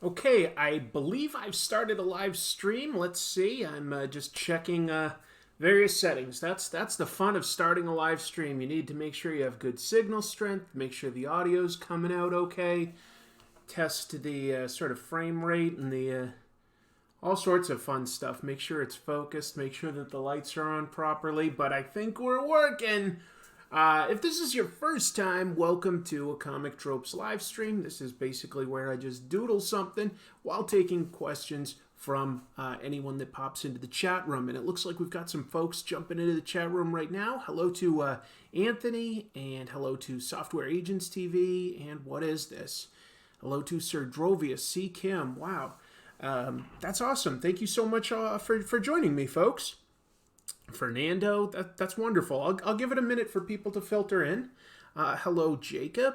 Okay, I believe I've started a live stream. Let's see. I'm just checking various settings. That's the fun of starting a live stream. You need to make sure you have good signal strength, make sure the audio's coming out okay, test the sort of frame rate and the all sorts of fun stuff. Make sure it's focused, make sure that the lights are on properly, but I think we're working. If this is your first time, welcome to a Comic Tropes live stream. This is basically where I just doodle something while taking questions from anyone that pops into the chat room. And it looks like we've got some folks jumping into the chat room right now. Hello to Anthony, and hello to Software Agents TV, and what is this? Hello to Sir Drovius C. Kim. Wow. That's awesome. Thank you so much for joining me, folks. Fernando, that's wonderful. I'll give it a minute for people to filter in. Hello, Jacob.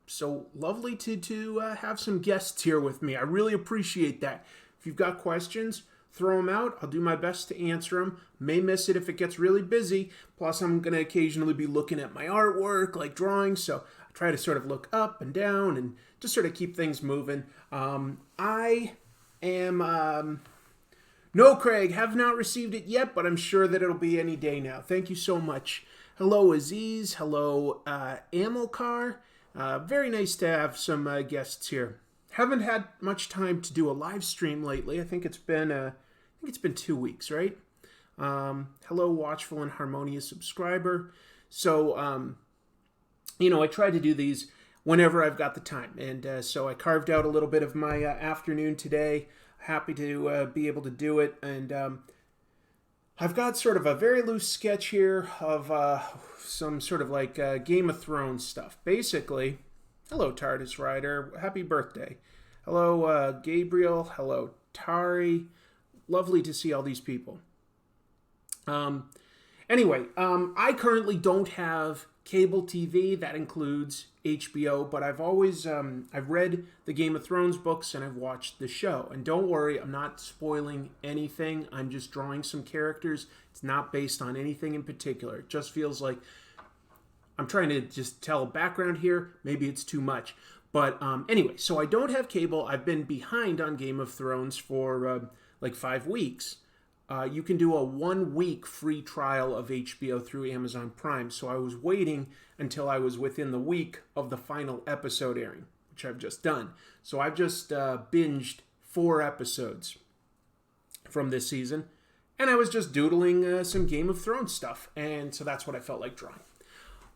So lovely to have some guests here with me. I really appreciate that. If you've got questions, throw them out. I'll do my best to answer them. May miss it if it gets really busy. Plus, I'm going to occasionally be looking at my artwork, like drawings, so I try to sort of look up and down and just sort of keep things moving. I am... No, Craig, have not received it yet, but I'm sure that it'll be any day now. Thank you so much. Hello, Aziz. Hello, Amilcar. Very nice to have some guests here. Haven't had much time to do a live stream lately. I think it's been 2 weeks, right? Hello, watchful and harmonious subscriber. So, I try to do these whenever I've got the time, and so I carved out a little bit of my afternoon today. Happy to be able to do it, and I've got sort of a very loose sketch here of some sort of like Game of Thrones stuff. Basically, hello TARDIS Rider, happy birthday. Hello Gabriel, hello Tari, lovely to see all these people. Anyway, I currently don't have cable TV. That includes HBO, but I've always I've read the Game of Thrones books and I've watched the show. And don't worry, I'm not spoiling anything. I'm just drawing some characters. It's not based on anything in particular. It just feels like I'm trying to just tell a background here. Maybe it's too much. But anyway, so I don't have cable. I've been behind on Game of Thrones for like 5 weeks. You can do a 1-week free trial of HBO through Amazon Prime. So I was waiting until I was within the week of the final episode airing, which I've just done. So I've just binged 4 episodes from this season. And I was just doodling some Game of Thrones stuff. And so that's what I felt like drawing.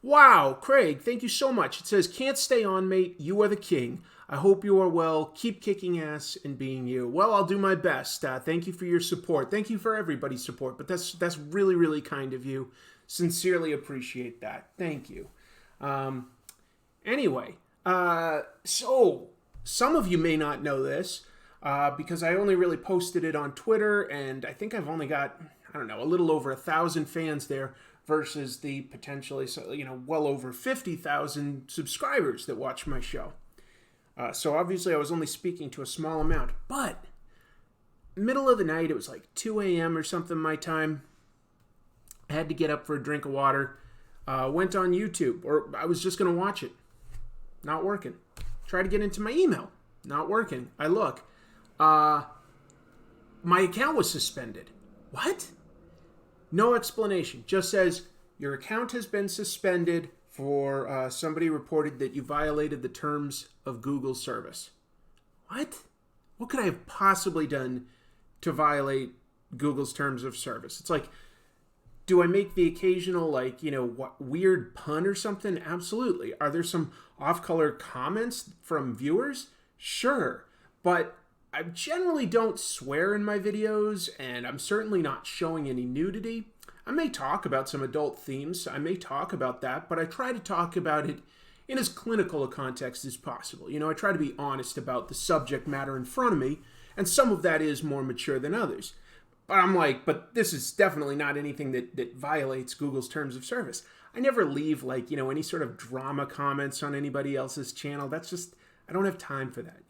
Wow, Craig, thank you so much. It says, can't stay on, mate. You are the king. I hope you are well. Keep kicking ass and being you. Well, I'll do my best. Thank you for your support. Thank you for everybody's support. But that's really, really kind of you. Sincerely appreciate that. Thank you. Anyway, so some of you may not know this because I only really posted it on Twitter, and I think I've only got, a little over 1,000 fans there versus the potentially, well over 50,000 subscribers that watch my show. So obviously I was only speaking to a small amount, but middle of the night, it was like 2 a.m. or something my time. I had to get up for a drink of water, went on YouTube, or I was just going to watch it. Not working. Try to get into my email. Not working. I look. My account was suspended. What? No explanation. Just says, your account has been suspended for somebody reported that you violated the terms of Google's service. What? What could I have possibly done to violate Google's terms of service? It's like, do I make the occasional, weird pun or something? Absolutely. Are there some off-color comments from viewers? Sure. But I generally don't swear in my videos, and I'm certainly not showing any nudity. I may talk about some adult themes. I may talk about that, but I try to talk about it in as clinical a context as possible. I try to be honest about the subject matter in front of me, and some of that is more mature than others. But I'm like, but this is definitely not anything that violates Google's terms of service. I never leave, any sort of drama comments on anybody else's channel. That's just, I don't have time for that,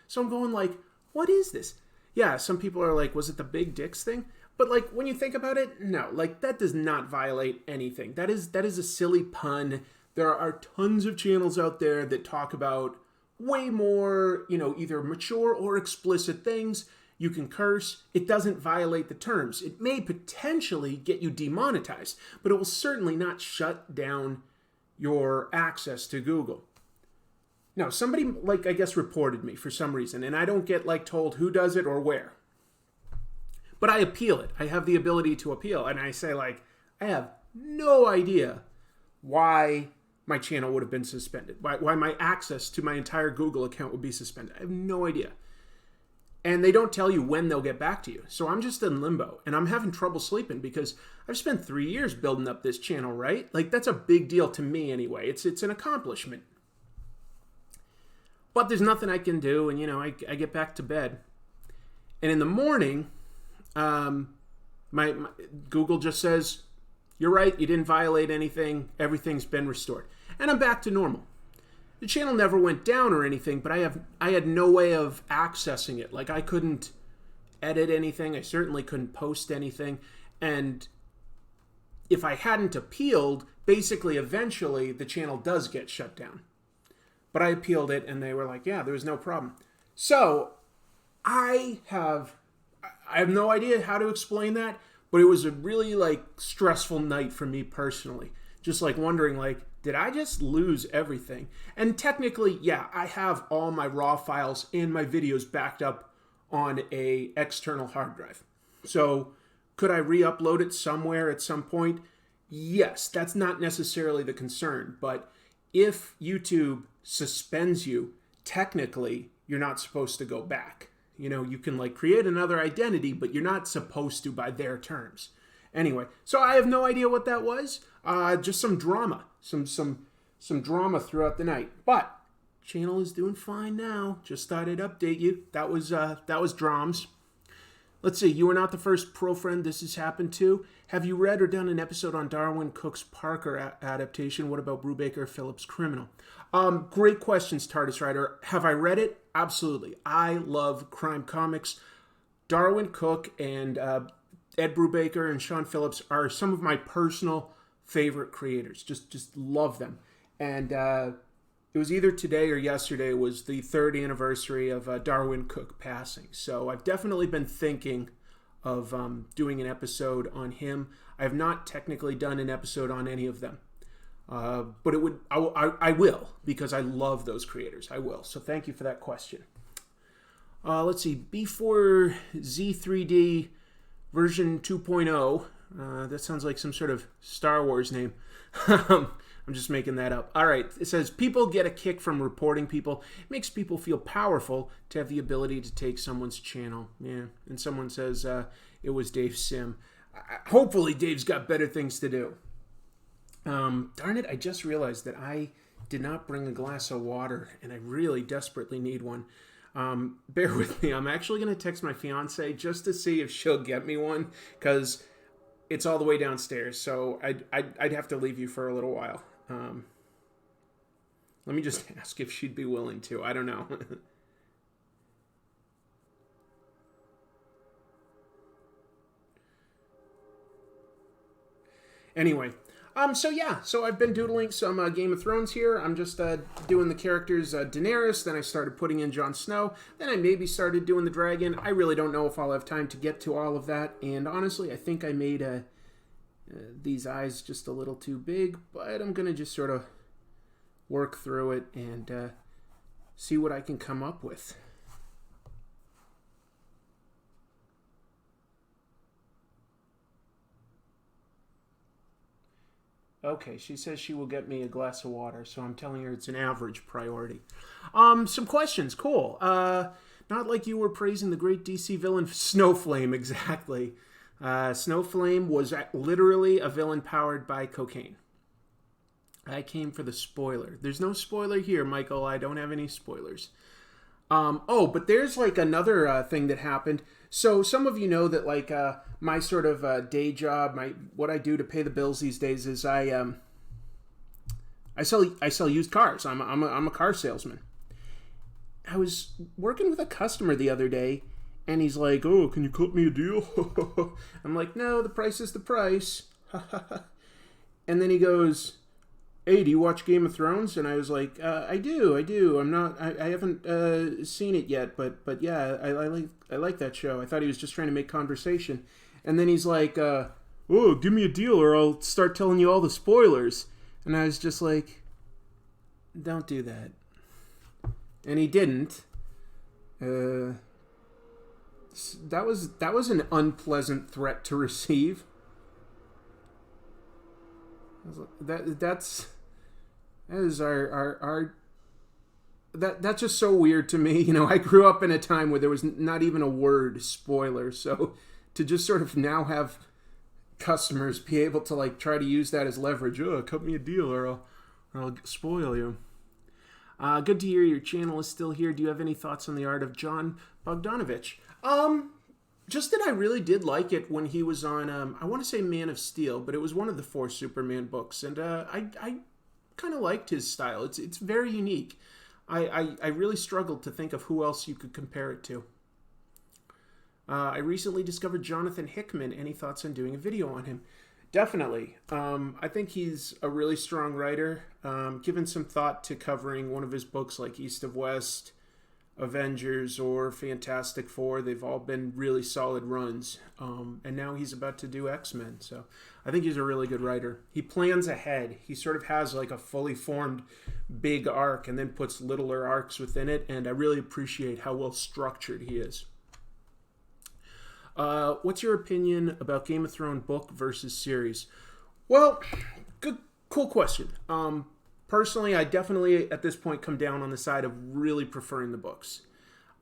So I'm going like, what is this? Yeah, some people are like, was it the big dicks thing? But when you think about it, no, that does not violate anything. That is a silly pun. There are tons of channels out there that talk about way more, either mature or explicit things. You can curse. It doesn't violate the terms. It may potentially get you demonetized, but it will certainly not shut down your access to Google. Now, somebody, I guess, reported me for some reason, and I don't get, told who does it or where. But I appeal it. I have the ability to appeal, and I say, I have no idea why my channel would have been suspended, why my access to my entire Google account would be suspended. I have no idea. And they don't tell you when they'll get back to you. So I'm just in limbo, and I'm having trouble sleeping because I've spent 3 years building up this channel, right? That's a big deal to me anyway. It's an accomplishment. But there's nothing I can do, and, I get back to bed. And in the morning, my Google just says, you're right, you didn't violate anything, everything's been restored. And I'm back to normal. The channel never went down or anything, but I had no way of accessing it. I couldn't edit anything, I certainly couldn't post anything, and if I hadn't appealed, basically eventually the channel does get shut down. But I appealed it, and they were like, yeah, there was no problem. So I have no idea how to explain that, but it was a really stressful night for me personally. Just wondering did I just lose everything? And technically, yeah, I have all my raw files and my videos backed up on a external hard drive. So could I re-upload it somewhere at some point? Yes, that's not necessarily the concern, but if YouTube suspends you, technically you're not supposed to go back. You can like create another identity, but you're not supposed to by their terms. Anyway, so I have no idea what that was. Just some drama, some drama throughout the night. But channel is doing fine now. Just thought I'd update you. That was drams. Let's see. You are not the first pro friend this has happened to. Have you read or done an episode on Darwin Cook's Parker adaptation? What about Brubaker Phillips' Criminal? Great questions, TARDIS Rider. Have I read it? Absolutely. I love crime comics. Darwin Cook and Ed Brubaker and Sean Phillips are some of my personal favorite creators. Just love them. And it was either today or yesterday was the 3rd anniversary of Darwin Cook passing. So I've definitely been thinking of doing an episode on him. I have not technically done an episode on any of them. But I will, because I love those creators. I will. So thank you for that question. Let's see. B4Z3D version 2.0. That sounds like some sort of Star Wars name. I'm just making that up. All right. It says, people get a kick from reporting people. It makes people feel powerful to have the ability to take someone's channel. Yeah. And someone says it was Dave Sim. Hopefully Dave's got better things to do. Darn it, I just realized that I did not bring a glass of water, and I really desperately need one. Bear with me. I'm actually going to text my fiance just to see if she'll get me one, because it's all the way downstairs, so I'd have to leave you for a little while. Let me just ask if she'd be willing to. I don't know. Anyway. So I've been doodling some Game of Thrones here. I'm just doing the characters Daenerys, then I started putting in Jon Snow, then I maybe started doing the dragon. I really don't know if I'll have time to get to all of that, and honestly, I think I made these eyes just a little too big, but I'm going to just sort of work through it and see what I can come up with. Okay, she says she will get me a glass of water, so I'm telling her it's an average priority. Some questions, cool. Not like you were praising the great DC villain Snowflame, exactly. Snowflame was literally a villain powered by cocaine. I came for the spoiler. There's no spoiler here, Michael. I don't have any spoilers. But there's another thing that happened. So some of you know that my sort of day job, what I do to pay the bills these days is I sell used cars. I'm a car salesman. I was working with a customer the other day, and he's like, "Oh, can you cut me a deal?" I'm like, "No, the price is the price." And then he goes, hey, do you watch Game of Thrones? And I was like, I do. I haven't seen it yet, but yeah, I like that show. I thought he was just trying to make conversation. And then he's like, oh, give me a deal or I'll start telling you all the spoilers. And I was just like, don't do that. And he didn't. That was an unpleasant threat to receive. That's just so weird to me. You know, I grew up in a time where there was not even a word spoiler, so to just sort of now have customers be able to like try to use that as leverage. Oh, cut me a deal or I'll spoil you. Good to hear your channel is still here. Do you have any thoughts on the art of John Bogdanovich? Just that I really did like it when he was on, I want to say Man of Steel, but it was one of the 4 Superman books, and I kind of liked his style. It's very unique. I really struggled to think of who else you could compare it to. I recently discovered Jonathan Hickman. Any thoughts on doing a video on him? Definitely. I think he's a really strong writer. Given some thought to covering one of his books like East of West, Avengers, or Fantastic Four. They've all been really solid runs. And now he's about to do X-Men. So I think he's a really good writer. He plans ahead. He sort of has like a fully formed big arc and then puts littler arcs within it. And I really appreciate how well structured he is. What's your opinion about Game of Thrones book versus series? Well, cool question. Personally, I definitely at this point come down on the side of really preferring the books.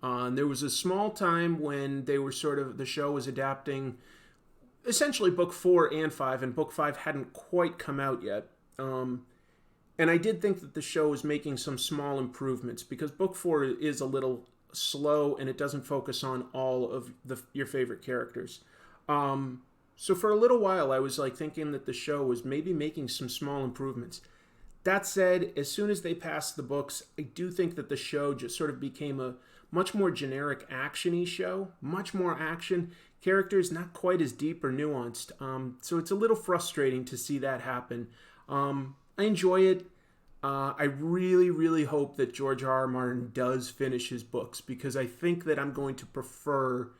There was a small time when they were the show was adapting essentially book 4 and 5, and book 5 hadn't quite come out yet. And I did think that the show was making some small improvements because book 4 is a little slow and it doesn't focus on all of your favorite characters. So for a little while, I was like thinking that the show was maybe making some small improvements. That said, as soon as they passed the books, I do think that the show just sort of became a much more generic action-y show. Much more action. Characters not quite as deep or nuanced. So it's a little frustrating to see that happen. I enjoy it. I really, really hope that George R.R. Martin does finish his books because I think that I'm going to prefer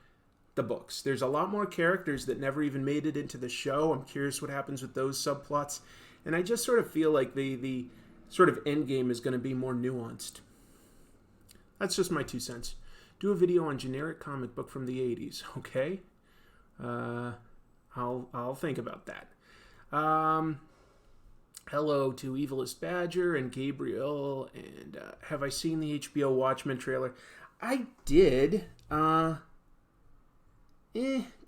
the books. There's a lot more characters that never even made it into the show. I'm curious what happens with those subplots. And I just sort of feel like the sort of end game is going to be more nuanced. That's just my 2 cents. Do a video on generic comic book from the 80s, okay? I'll think about that. Hello to Evilest Badger and Gabriel, and have I seen the HBO Watchmen trailer? I did.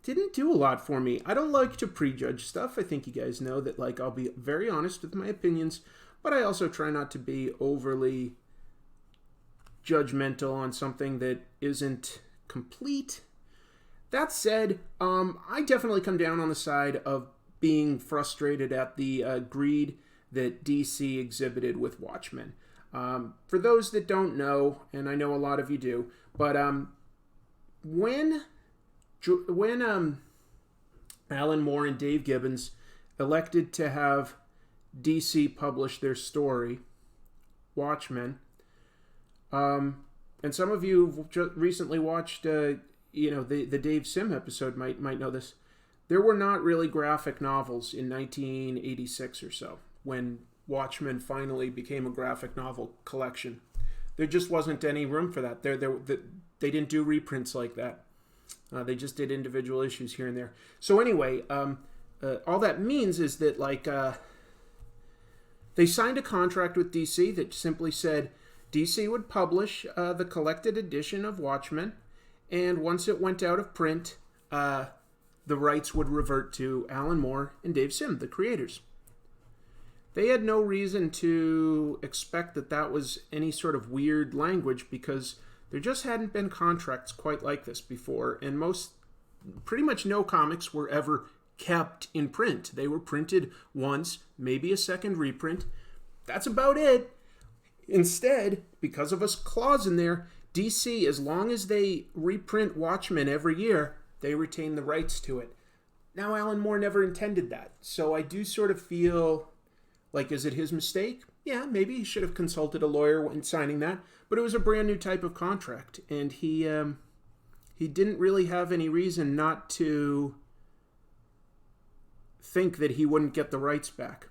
Didn't do a lot for me. I don't like to prejudge stuff. I think you guys know that, like, I'll be very honest with my opinions, but I also try not to be overly judgmental on something that isn't complete. That said, I definitely come down on the side of being frustrated at the greed that DC exhibited with Watchmen. For those that don't know, and I know a lot of you do, but when Alan Moore and Dave Gibbons elected to have DC publish their story, Watchmen, and some of you have recently watched, the Dave Sim episode might know this. There were not really graphic novels in 1986 or so when Watchmen finally became a graphic novel collection. There just wasn't any room for that. They didn't do reprints like that. They just did individual issues here and there. So anyway, all that means is that they signed a contract with DC that simply said DC would publish the collected edition of Watchmen, and once it went out of print, the rights would revert to Alan Moore and Dave Sim, the creators. They had no reason to expect that was any sort of weird language because there just hadn't been contracts quite like this before, and pretty much no comics were ever kept in print. They were printed once, maybe a second reprint. That's about it. Instead, because of a clause in there, DC, as long as they reprint Watchmen every year, they retain the rights to it. Now, Alan Moore never intended that, so I do sort of feel Like, is it his mistake? Yeah, maybe he should have consulted a lawyer when signing that, but it was a brand new type of contract, and he didn't really have any reason not to think that he wouldn't get the rights back.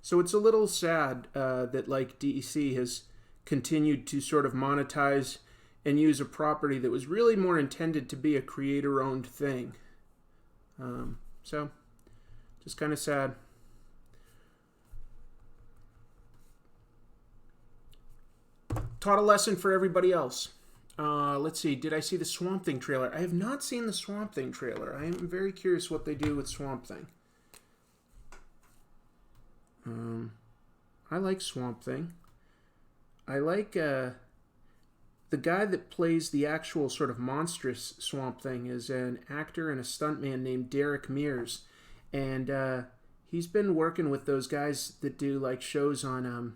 So it's a little sad that like DC has continued to sort of monetize and use a property that was really more intended to be a creator-owned thing. So just kind of sad. Taught a lesson for everybody else. Let's see. Did I see the Swamp Thing trailer? I have not seen the Swamp Thing trailer. I am very curious what they do with Swamp Thing. I like Swamp Thing. I like the guy that plays the actual sort of monstrous Swamp Thing is an actor and a stuntman named Derek Mears, and he's been working with those guys that do like shows on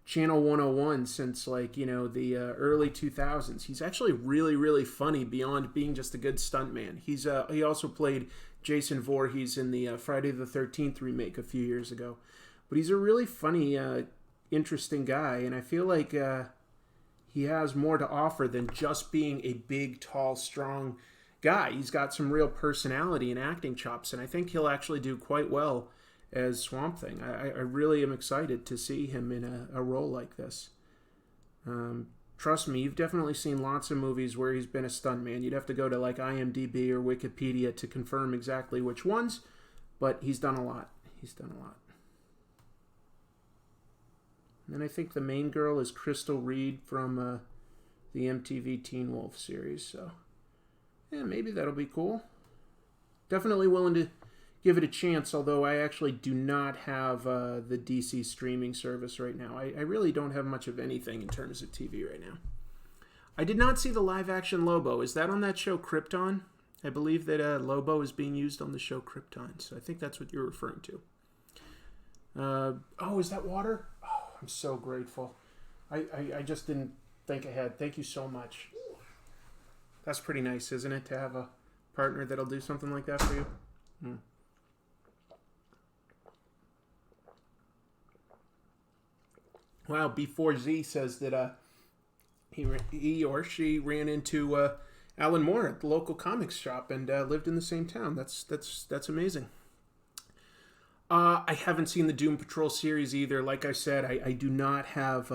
Channel 101 since like, you know, the early 2000s. He's actually really, really funny beyond being just a good stuntman. He also played Jason Voorhees in the Friday the 13th remake a few years ago. But he's a really funny, interesting guy, and I feel like he has more to offer than just being a big, tall, strong guy. He's got some real personality and acting chops, and I think he'll actually do quite well as Swamp Thing. I really am excited to see him in a role like this. Trust me, you've definitely seen lots of movies where he's been a stuntman. You'd have to go to like IMDb or Wikipedia to confirm exactly which ones, but he's done a lot. He's done a lot. And then I think the main girl is Crystal Reed from the MTV Teen Wolf series. So, yeah, maybe that'll be cool. Definitely willing to give it a chance, although I actually do not have the DC streaming service right now. I really don't have much of anything in terms of TV right now. I did not see the live-action Lobo. Is that on that show Krypton? I believe that Lobo is being used on the show Krypton, so I think that's what you're referring to. Oh, is that water? Oh, I'm so grateful. I just didn't think ahead. Thank you so much. That's pretty nice, isn't it, to have a partner that'll do something like that for you? Wow, B4Z says that he or she ran into Alan Moore at the local comics shop and lived in the same town. That's amazing. I haven't seen the Doom Patrol series either. Like I said, I do not have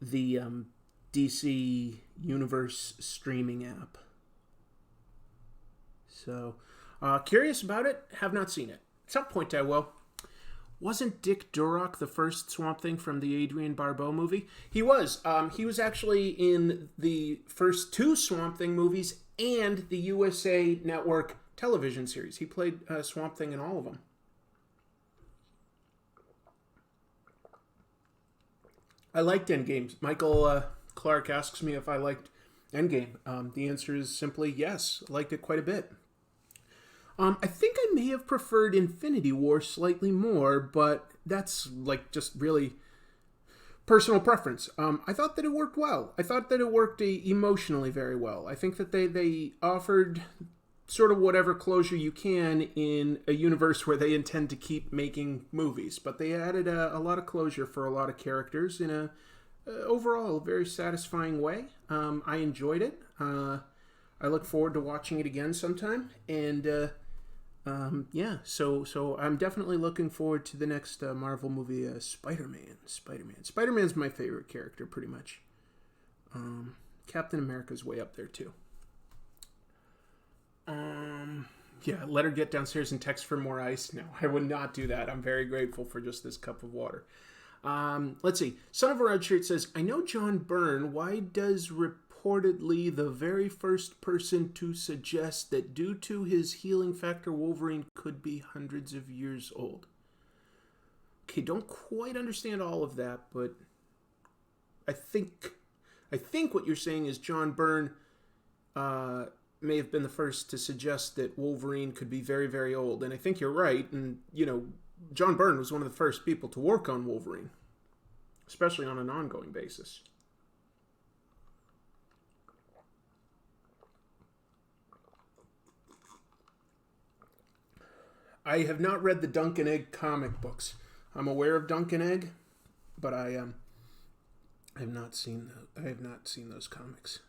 the DC Universe streaming app. So, curious about it. Have not seen it. At some point I will. Wasn't Dick Durock the first Swamp Thing from the Adrienne Barbeau movie? He was. He was actually in the first two Swamp Thing movies and the USA Network television series. He played Swamp Thing in all of them. I liked Endgame. Michael Clark asks me if I liked Endgame. The answer is simply yes. I liked it quite a bit. I think I may have preferred Infinity War slightly more, but that's like just really personal preference. I thought that it worked well. I thought that it worked emotionally very well. I think that they offered sort of whatever closure you can in a universe where they intend to keep making movies, but they added a lot of closure for a lot of characters in a overall very satisfying way. I enjoyed it. I look forward to watching it again sometime, and yeah, so I'm definitely looking forward to the next Marvel movie, Spider-Man. Spider-Man's my favorite character, pretty much. Captain America's way up there, too. Yeah, let her get downstairs and text for more ice. No, I would not do that. I'm very grateful for just this cup of water. Let's see. Son of a Red Shirt says, I know John Byrne. Why does reportedly the very first person to suggest that due to his healing factor, Wolverine could be hundreds of years old? Okay, don't quite understand all of that, but I think what you're saying is John Byrne may have been the first to suggest that Wolverine could be very, very old. And I think you're right. And, you know, John Byrne was one of the first people to work on Wolverine, especially on an ongoing basis. I have not read the Dunk and Egg comic books. I'm aware of Dunk and Egg, but I have not seen those comics.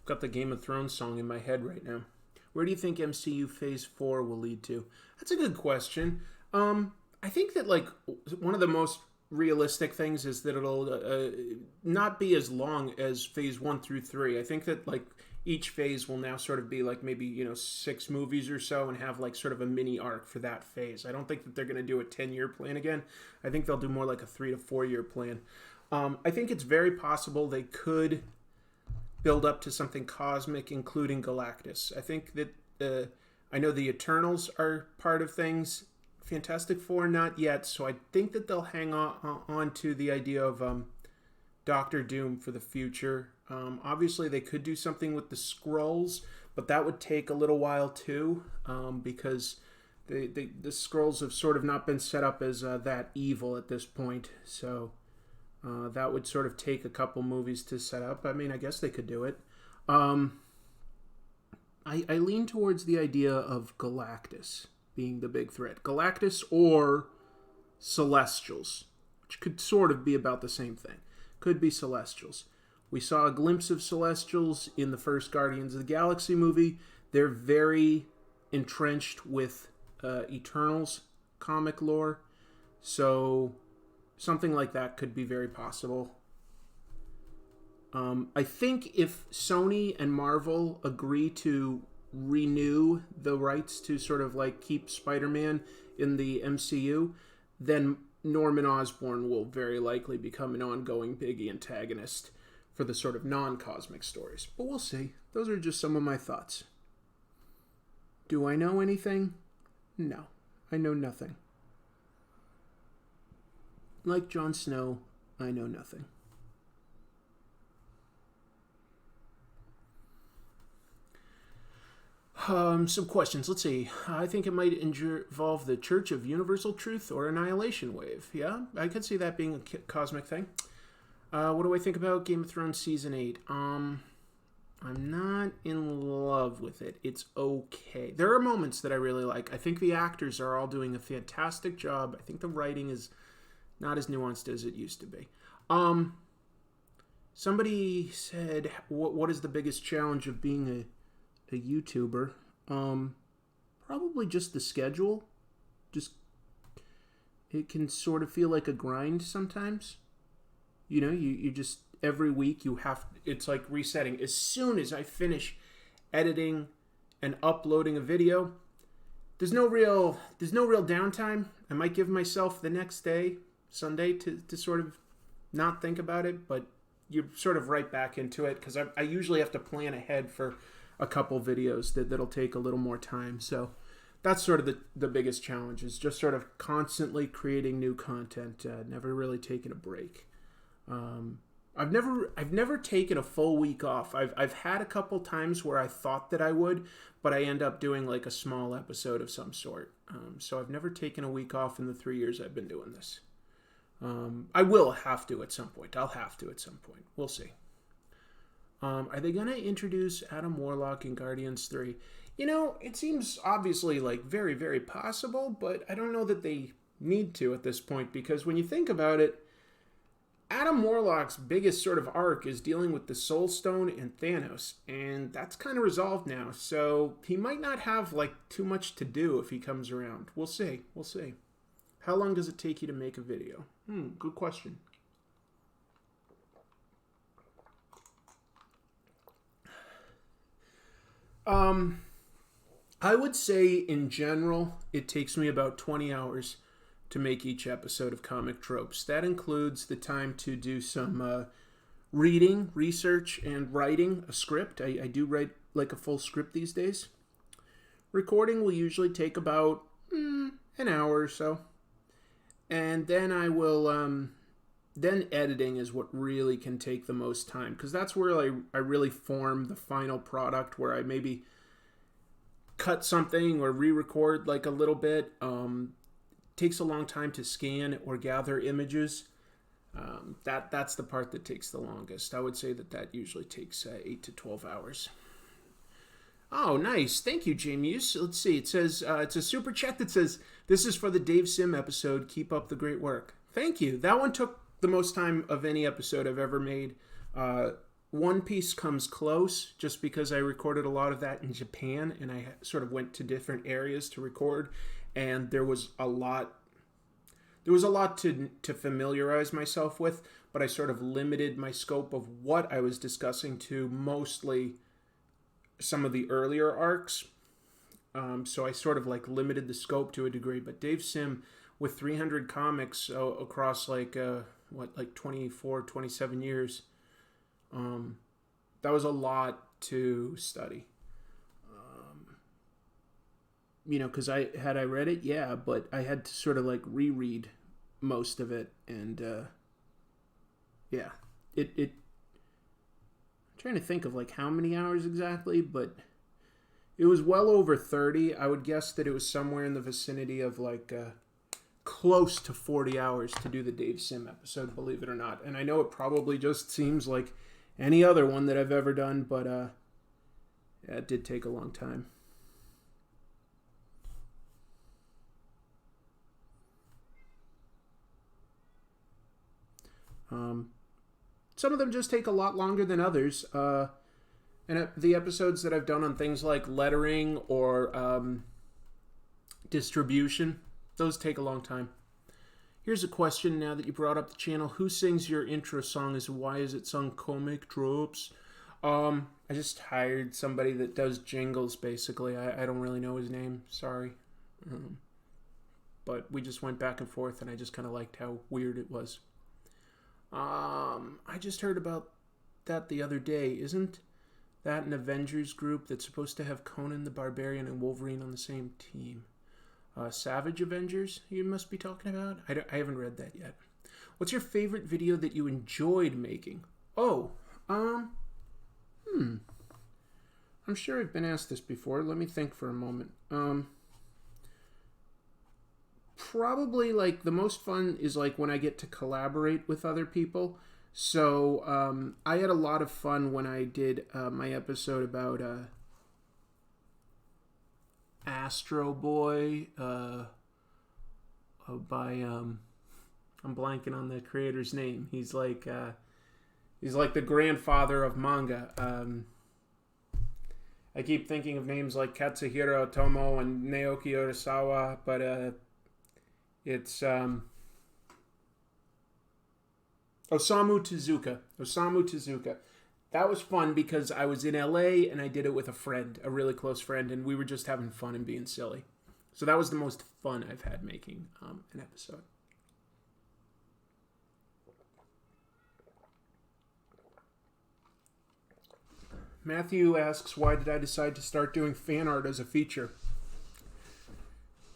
Got the Game of Thrones song in my head right now. Where do you think MCU Phase 4 will lead to? That's a good question. I think that, like, one of the most realistic things is that it'll not be as long as Phase 1 through 3. I think that, like, each phase will now sort of be, like, maybe, 6 movies or so and have, like, sort of a mini arc for that phase. I don't think that they're going to do a 10-year plan again. I think they'll do more like a 3 to 4 year plan. I think it's very possible they could build up to something cosmic, including Galactus. I think that I know the Eternals are part of things. Fantastic Four, not yet. So I think that they'll hang on to the idea of Doctor Doom for the future. Obviously, they could do something with the Skrulls, but that would take a little while too, because the Skrulls have sort of not been set up as that evil at this point. So that would sort of take a couple movies to set up. I mean, I guess they could do it. I lean towards the idea of Galactus being the big threat. Galactus or Celestials, which could sort of be about the same thing. Could be Celestials. We saw a glimpse of Celestials in the first Guardians of the Galaxy movie. They're very entrenched with Eternals comic lore. So something like that could be very possible. I think if Sony and Marvel agree to renew the rights to sort of like keep Spider-Man in the MCU, then Norman Osborn will very likely become an ongoing big antagonist for the sort of non-cosmic stories. But we'll see. Those are just some of my thoughts. Do I know anything? No. I know nothing. Like Jon Snow, I know nothing. Some questions. Let's see. I think it might involve the Church of Universal Truth or Annihilation Wave. Yeah, I could see that being a cosmic thing. What do I think about Game of Thrones Season 8? I'm not in love with it. It's okay. There are moments that I really like. I think the actors are all doing a fantastic job. I think the writing is not as nuanced as it used to be. Somebody said, what is the biggest challenge of being a YouTuber? Probably just the schedule. Just, it can sort of feel like a grind sometimes. You just, every week it's like resetting. As soon as I finish editing and uploading a video, there's no real downtime. I might give myself the next day, Sunday, to sort of not think about it, but you're sort of right back into it because I usually have to plan ahead for a couple videos that'll take a little more time. So that's sort of the biggest challenge, is just sort of constantly creating new content, never really taking a break. I've never taken a full week off. I've had a couple times where I thought that I would, but I end up doing like a small episode of some sort. So I've never taken a week off in the 3 years I've been doing this. I will have to at some point. I'll have to at some point. We'll see. Are they going to introduce Adam Warlock in Guardians 3? It seems obviously like very, very possible, but I don't know that they need to at this point, because when you think about it, Adam Warlock's biggest sort of arc is dealing with the Soul Stone and Thanos, and that's kind of resolved now, so he might not have like too much to do if he comes around. We'll see. How long does it take you to make a video? Good question. I would say in general, it takes me about 20 hours to make each episode of Comic Tropes. That includes the time to do some reading, research, and writing a script. I do write like a full script these days. Recording will usually take about an hour or so. And then I will then editing is what really can take the most time, because that's where I really form the final product, where I maybe cut something or re-record like a little bit. Takes a long time to scan or gather images. That's the part that takes the longest. I would say that usually takes 8 to 12 hours. Oh, nice. Thank you, Jamie. Let's see. It says, it's a super chat that says, "This is for the Dave Sim episode. Keep up the great work." Thank you. That one took the most time of any episode I've ever made. One Piece comes close, just because I recorded a lot of that in Japan, and I sort of went to different areas to record, and there was a lot to familiarize myself with, but I sort of limited my scope of what I was discussing to mostly some of the earlier arcs. So I sort of like limited the scope to a degree. But Dave Sim, with 300 comics across like 24, 27 years, that was a lot to study. Because I read it, yeah, but I had to sort of like reread most of it, and yeah, it I'm trying to think of like how many hours exactly, but it was well over 30. I would guess that it was somewhere in the vicinity of like close to 40 hours to do the Dave Sim episode, believe it or not. And I know it probably just seems like any other one that I've ever done, but yeah, it did take a long time. Some of them just take a lot longer than others. And the episodes that I've done on things like lettering or distribution, those take a long time. Here's a question now that you brought up the channel. Who sings your intro song, and why is it sung Comic Tropes? I just hired somebody that does jingles, basically. I don't really know his name. Sorry. But we just went back and forth, and I just kind of liked how weird it was. I just heard about that the other day. Isn't that an Avengers group that's supposed to have Conan the Barbarian and Wolverine on the same team? Savage Avengers, you must be talking about? I haven't read that yet. What's your favorite video that you enjoyed making? Oh, I'm sure I've been asked this before. Let me think for a moment. Probably like the most fun is like when I get to collaborate with other people. So I had a lot of fun when I did my episode about Astro Boy by I'm blanking on the creator's name. He's like the grandfather of manga. I keep thinking of names like Katsuhiro Otomo and Naoki Urasawa, but it's Osamu Tezuka. That was fun because I was in LA and I did it with a friend, a really close friend, and we were just having fun and being silly. So that was the most fun I've had making an episode. Matthew asks, why did I decide to start doing fan art as a feature?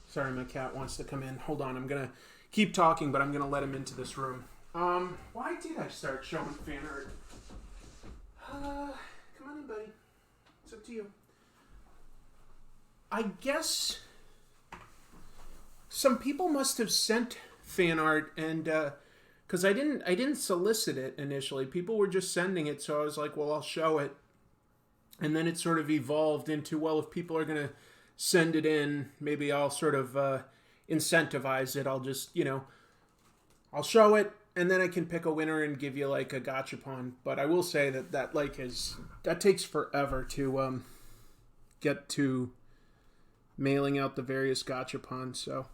Sorry, my cat wants to come in. Hold on, I'm going to keep talking, but I'm going to let him into this room. Why did I start showing fan art? Come on in, buddy. It's up to you. I guess some people must have sent fan art, and because I didn't solicit it initially. People were just sending it, so I was like, well, I'll show it. And then it sort of evolved into, well, if people are going to send it in, maybe I'll sort of incentivize it. I'll just, I'll show it, and then I can pick a winner and give you like a gachapon. But I will say that takes forever to get to mailing out the various gachapons. So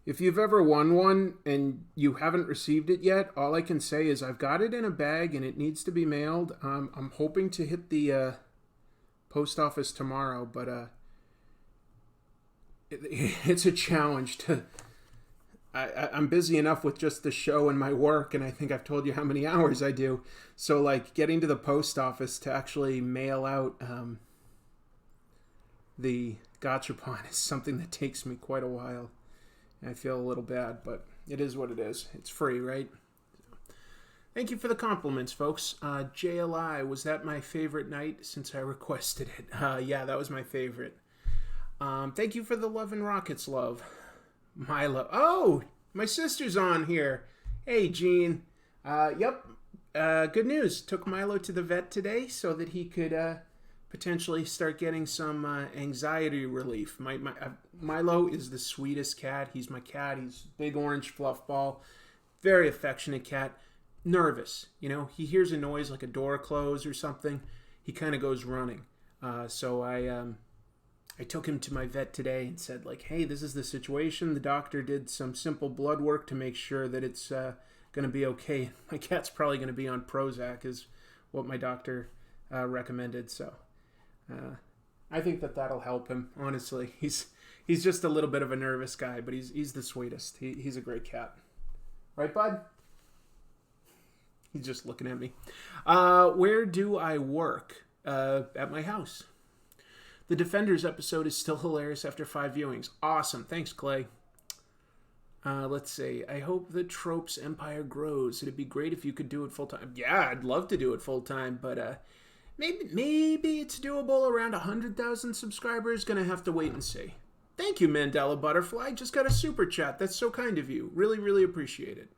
if you've ever won one and you haven't received it yet, all I can say is I've got it in a bag and it needs to be mailed. I'm hoping to hit the post office tomorrow, but it's a challenge to. I'm busy enough with just the show and my work, and I think I've told you how many hours I do. So, like, getting to the post office to actually mail out the gachapon is something that takes me quite a while. And I feel a little bad, but it is what it is. It's free, right? Thank you for the compliments, folks. JLI, was that my favorite night since I requested it? Yeah, that was my favorite. Thank you for the love and rockets, love. Milo. Oh, my sister's on here. Hey, Jean. Yep. Good news. Took Milo to the vet today so that he could potentially start getting some anxiety relief. Milo is the sweetest cat. He's my cat. He's big orange fluff ball. Very affectionate cat. Nervous. He hears a noise like a door close or something. He kind of goes running. So I took him to my vet today and said, like, hey, this is the situation. The doctor did some simple blood work to make sure that it's going to be okay. My cat's probably going to be on Prozac is what my doctor recommended. So I think that'll help him, honestly. He's just a little bit of a nervous guy, but he's the sweetest. He's a great cat. Right, bud? He's just looking at me. Where do I work? At my house. The Defenders episode is still hilarious after 5 viewings. Awesome. Thanks, Clay. Let's see. I hope the Tropes Empire grows. It'd be great if you could do it full-time. Yeah, I'd love to do it full-time, but maybe it's doable around 100,000 subscribers. Gonna have to wait and see. Thank you, Mandela Butterfly. Just got a super chat. That's so kind of you. Really, really appreciate it.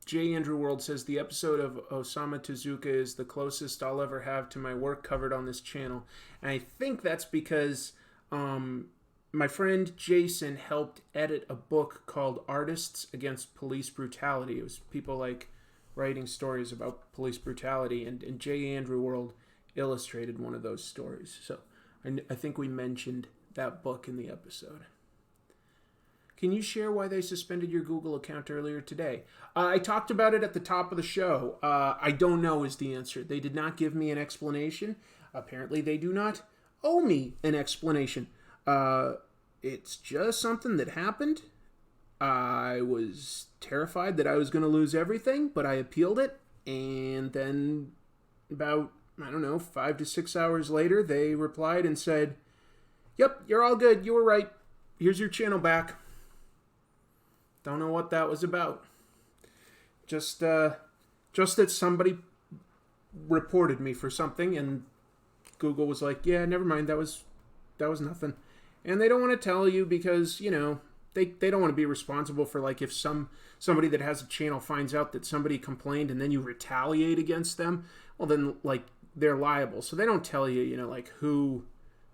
J. Andrew World says, the episode of Osamu Tezuka is the closest I'll ever have to my work covered on this channel. And I think that's because my friend Jason helped edit a book called Artists Against Police Brutality. It was people like writing stories about police brutality, and J. Andrew World illustrated one of those stories. So I think we mentioned that book in the episode. Can you share why they suspended your Google account earlier today? I talked about it at the top of the show. I don't know is the answer. They did not give me an explanation. Apparently, they do not owe me an explanation. It's just something that happened. I was terrified that I was going to lose everything, but I appealed it. And then about, 5 to 6 hours later, they replied and said, yep, you're all good. You were right. Here's your channel back. Don't know what that was about. Just that somebody reported me for something, and Google was like, yeah, never mind, that was nothing. And they don't want to tell you because, they don't want to be responsible for, like, if somebody that has a channel finds out that somebody complained and then you retaliate against them, well, then, like, they're liable. So they don't tell you, like, who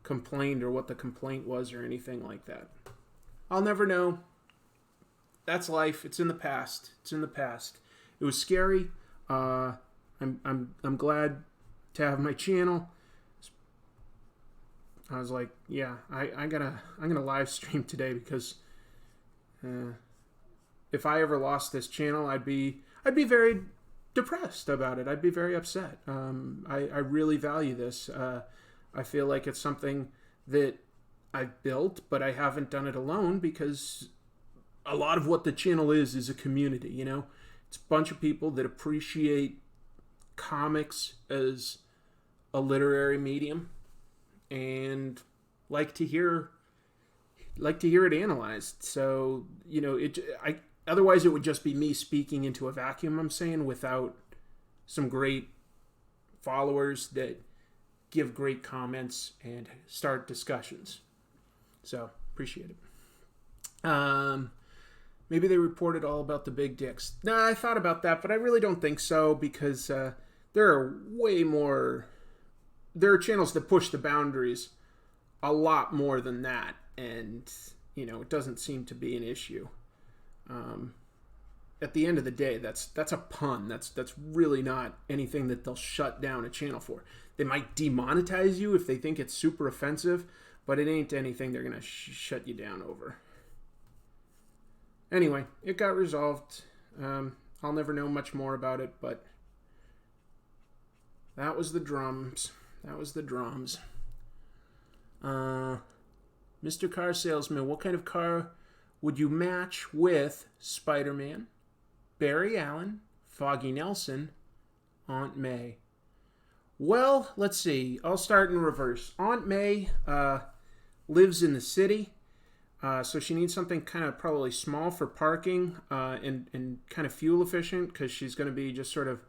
complained or what the complaint was or anything like that. I'll never know. That's life. It's in the past. It was scary. I'm glad to have my channel. I was like, yeah, I'm gonna live stream today because if I ever lost this channel, I'd be very depressed about it. I'd be very upset. I really value this. I feel like it's something that I've built, but I haven't done it alone because a lot of what the channel is a community, It's a bunch of people that appreciate comics as a literary medium and like to hear it analyzed. So, otherwise it would just be me speaking into a vacuum, I'm saying, without some great followers that give great comments and start discussions. So, appreciate it. Maybe they reported all about the big dicks. Nah, I thought about that, but I really don't think so because there are way more... There are channels that push the boundaries a lot more than that, and, it doesn't seem to be an issue. At the end of the day, that's a pun. That's really not anything that they'll shut down a channel for. They might demonetize you if they think it's super offensive, but it ain't anything they're going to shut you down over. Anyway, it got resolved. I'll never know much more about it, but that was the drums. Mr. Car Salesman, what kind of car would you match with Spider-Man, Barry Allen, Foggy Nelson, Aunt May? Well, let's see. I'll start in reverse. Aunt May lives in the city. So she needs something kind of probably small for parking and kind of fuel efficient, because she's going to be just sort of...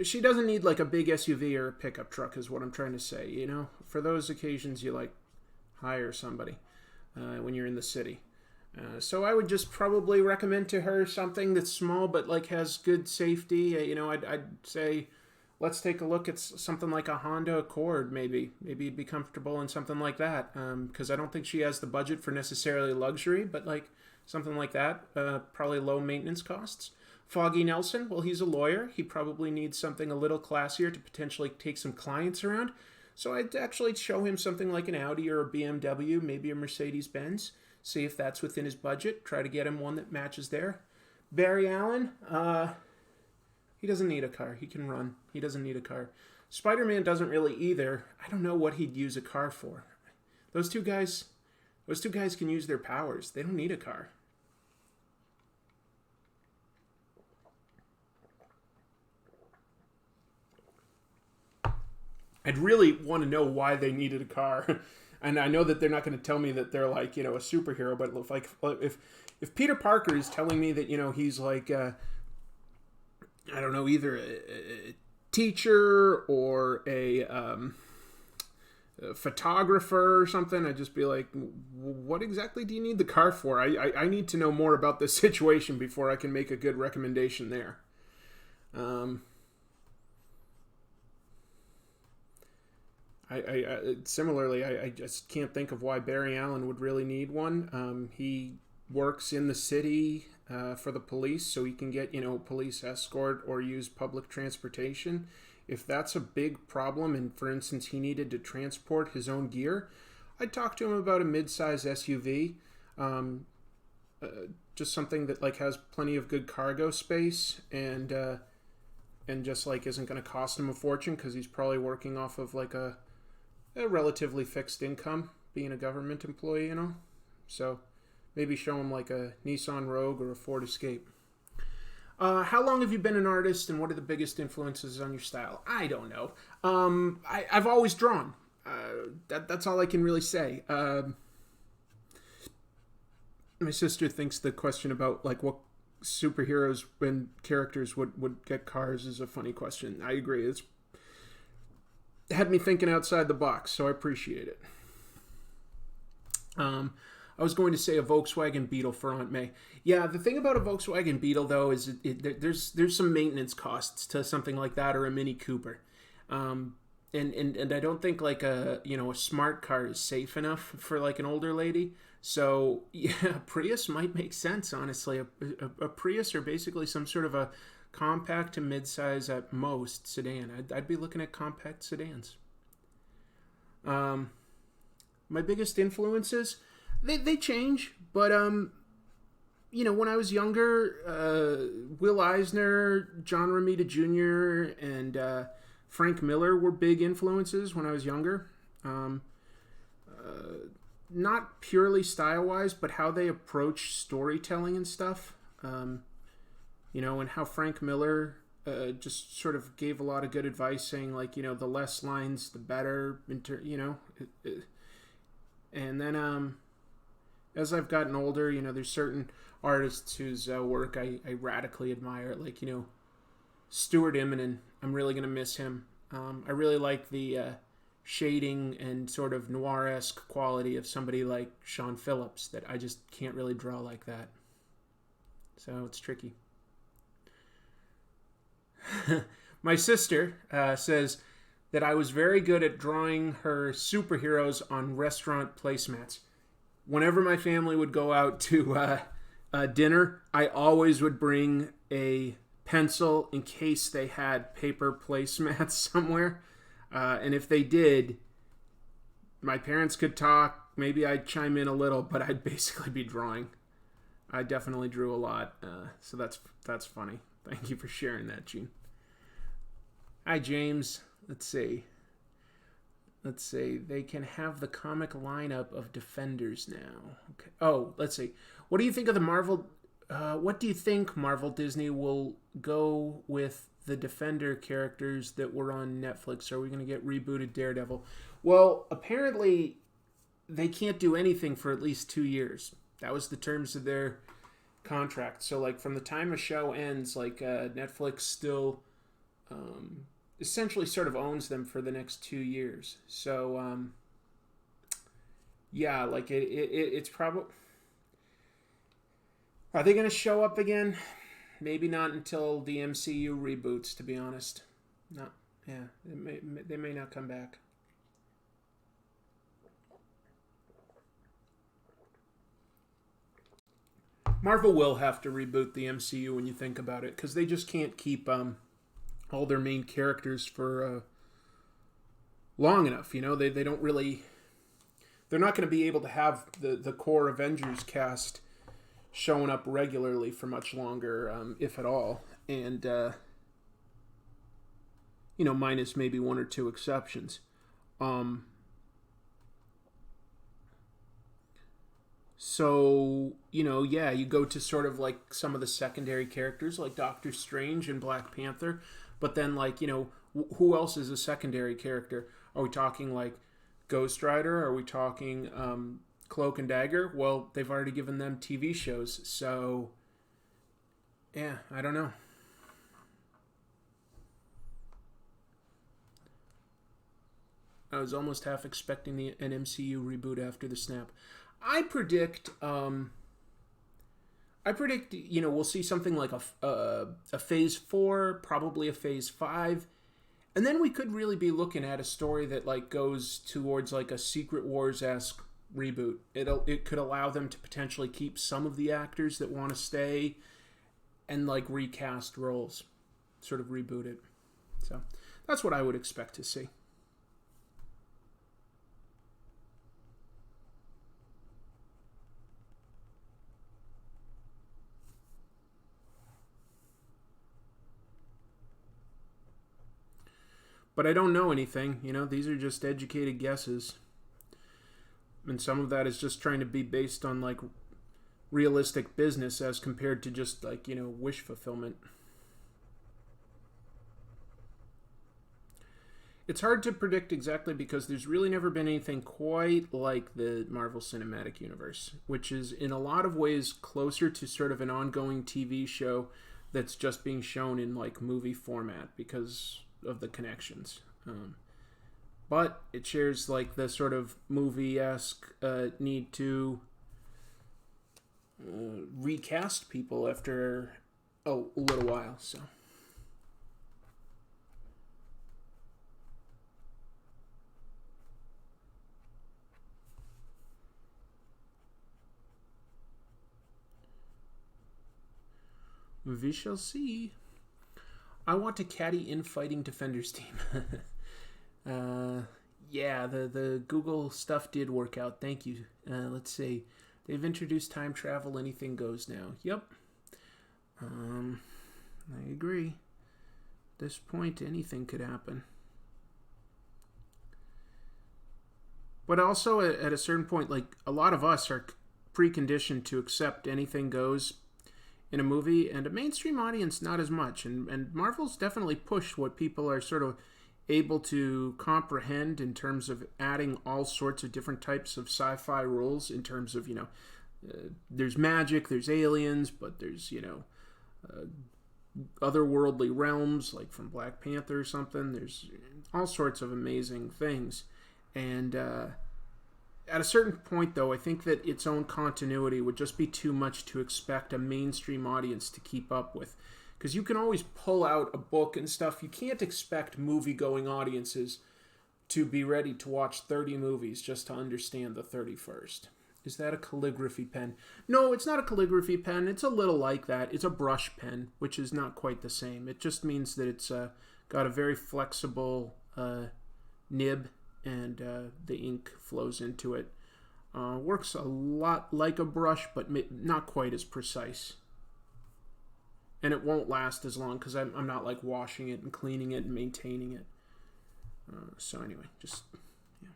she doesn't need like a big SUV or a pickup truck is what I'm trying to say, you know? For those occasions you like hire somebody when you're in the city. So I would just probably recommend to her something that's small but like has good safety. You know, I'd say let's take a look at something like a Honda Accord, maybe. Maybe you'd be comfortable in something like that, because I don't think she has the budget for necessarily luxury, but like something like that, probably low maintenance costs. Foggy Nelson, well, he's a lawyer. He probably needs something a little classier to potentially take some clients around. So I'd actually show him something like an Audi or a BMW, maybe a Mercedes-Benz. See if that's within his budget. Try to get him one that matches there. Barry Allen, he doesn't need a car. He can run. He doesn't need a car. Spider-Man doesn't really either. I don't know what he'd use a car for. Those two guys can use their powers. They don't need a car. I'd really want to know why they needed a car. And I know that they're not going to tell me that they're like, you know, a superhero, but if Peter Parker is telling me that, you know, he's like, I don't know, either a teacher or a photographer or something, I'd just be like, what exactly do you need the car for? I need to know more about this situation before I can make a good recommendation there. Similarly, I just can't think of why Barry Allen would really need one. He works in the city for the police, so he can get, you know, police escort or use public transportation. If that's a big problem, and for instance he needed to transport his own gear, I'd talk to him about a mid-size SUV, just something that like has plenty of good cargo space and just like isn't going to cost him a fortune, because he's probably working off of like a relatively fixed income, being a government employee, you know. So maybe show him like a Nissan Rogue or a Ford Escape. How long have you been an artist, and what are the biggest influences on your style? I don't know. I've always drawn. That's all I can really say. My sister thinks the question about like what superheroes and characters would get cars is a funny question. I agree. It's had me thinking outside the box, so I appreciate it. I was going to say a Volkswagen Beetle for Aunt May. Yeah, the thing about a Volkswagen Beetle, though, is there's some maintenance costs to something like that, or a Mini Cooper. And I don't think like a smart car is safe enough for like an older lady. So yeah, Prius might make sense, honestly. A Prius, or basically some sort of a compact to midsize at most sedan. I'd be looking at compact sedans. My biggest influences, they change, but when I was younger, Will Eisner, John Romita Jr., and Frank Miller were big influences when I was younger. Not purely style-wise, but how they approach storytelling and stuff. And how Frank Miller just sort of gave a lot of good advice, saying like, the less lines, the better. And then as I've gotten older, there's certain artists whose work I radically admire, like, Stuart Immonen. I'm really going to miss him. I really like the shading and sort of noir-esque quality of somebody like Sean Phillips that I just can't really draw like that. So it's tricky. My sister says that I was very good at drawing her superheroes on restaurant placemats. Whenever my family would go out to dinner, I always would bring a pencil in case they had paper placemats somewhere. And if they did, my parents could talk. Maybe I'd chime in a little, but I'd basically be drawing. I definitely drew a lot, so that's funny. Thank you for sharing that, Gene. Hi, James. Let's see. They can have the comic lineup of Defenders now. Okay. Oh, let's see. What do you think of the Marvel? What do you think Marvel Disney will go with the Defender characters that were on Netflix? Are we going to get rebooted Daredevil? Well, apparently they can't do anything for at least 2 years. That was the terms of their contract. So like from the time a show ends, like Netflix still essentially sort of owns them for the next 2 years. So yeah, like it's probably, are they going to show up again? Maybe not until the MCU reboots, to be honest. Not, yeah, they may not come back. Marvel will have to reboot the MCU when you think about it, because they just can't keep all their main characters for long enough. You know, they don't really. They're not going to be able to have the core Avengers cast showing up regularly for much longer, if at all. And, you know, minus maybe one or two exceptions. So, you know, yeah, you go to sort of like some of the secondary characters like Doctor Strange and Black Panther. But then, like, you know, who else is a secondary character? Are we talking like Ghost Rider? Are we talking Cloak and Dagger? Well, they've already given them TV shows. So, yeah, I don't know. I was almost half expecting an MCU reboot after the snap. I predict, you know, we'll see something like a Phase 4, probably a Phase 5, and then we could really be looking at a story that like goes towards like a Secret Wars-esque reboot. It could allow them to potentially keep some of the actors that want to stay and like recast roles, sort of reboot it. So that's what I would expect to see. But I don't know anything. You know, these are just educated guesses. And some of that is just trying to be based on, like, realistic business as compared to just, like, you know, wish fulfillment. It's hard to predict exactly because there's really never been anything quite like the Marvel Cinematic Universe, which is in a lot of ways closer to sort of an ongoing TV show that's just being shown in, like, movie format because of the connections. But it shares like the sort of movie-esque need to recast people after a little while. So we shall see. I want a caddy infighting defenders team. Yeah, the Google stuff did work out. Thank you. Let's see. They've introduced time travel. Anything goes now. Yep. I agree. At this point, anything could happen. But also, at a certain point, like, a lot of us are preconditioned to accept anything goes in a movie, and a mainstream audience not as much. And Marvel's definitely pushed what people are sort of able to comprehend in terms of adding all sorts of different types of sci-fi rules in terms of, you know, there's magic, there's aliens, but there's, you know, otherworldly realms, like from Black Panther or something. There's all sorts of amazing things. And at a certain point, though, I think that its own continuity would just be too much to expect a mainstream audience to keep up with. Because you can always pull out a book and stuff. You can't expect movie-going audiences to be ready to watch 30 movies just to understand the 31st. Is that a calligraphy pen? No, it's not a calligraphy pen. It's a little like that. It's a brush pen, which is not quite the same. It just means that it's got a very flexible nib, and the ink flows into it. Works a lot like a brush, but not quite as precise. And it won't last as long because I'm not like washing it and cleaning it and maintaining it. So anyway, just yeah.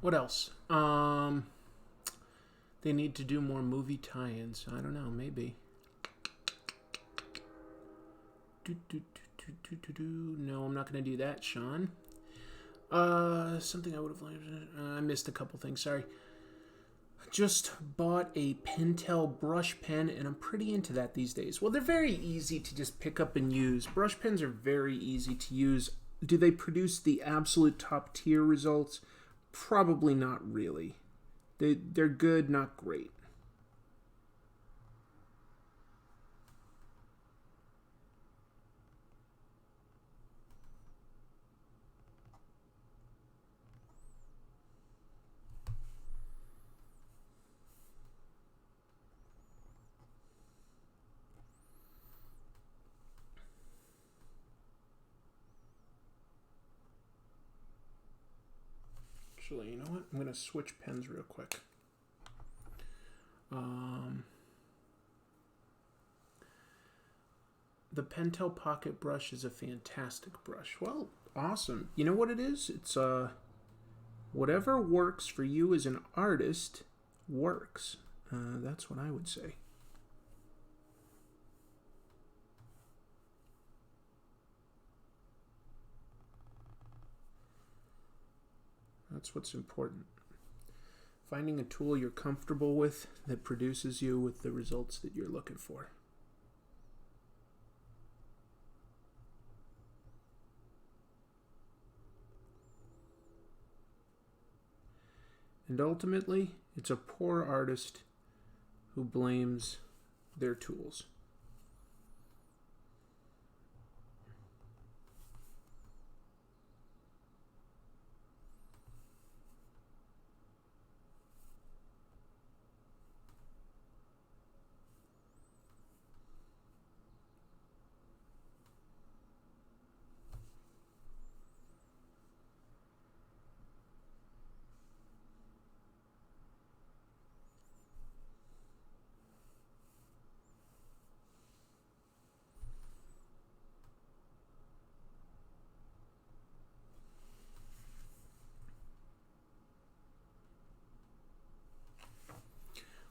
What else? They need to do more movie tie-ins. I don't know, maybe. No, I'm not going to do that, Sean. Something I would have liked. I missed a couple things, sorry. Just bought a Pentel brush pen, and I'm pretty into that these days. Well, they're very easy to just pick up and use. Brush pens are very easy to use. Do they produce the absolute top tier results? Probably not really. They're good, not great. Actually, you know what? I'm going to switch pens real quick. The Pentel Pocket Brush is a fantastic brush. Well, awesome. You know what it is? It's whatever works for you as an artist works. That's what I would say. That's what's important. Finding a tool you're comfortable with that produces you with the results that you're looking for. And ultimately, it's a poor artist who blames their tools.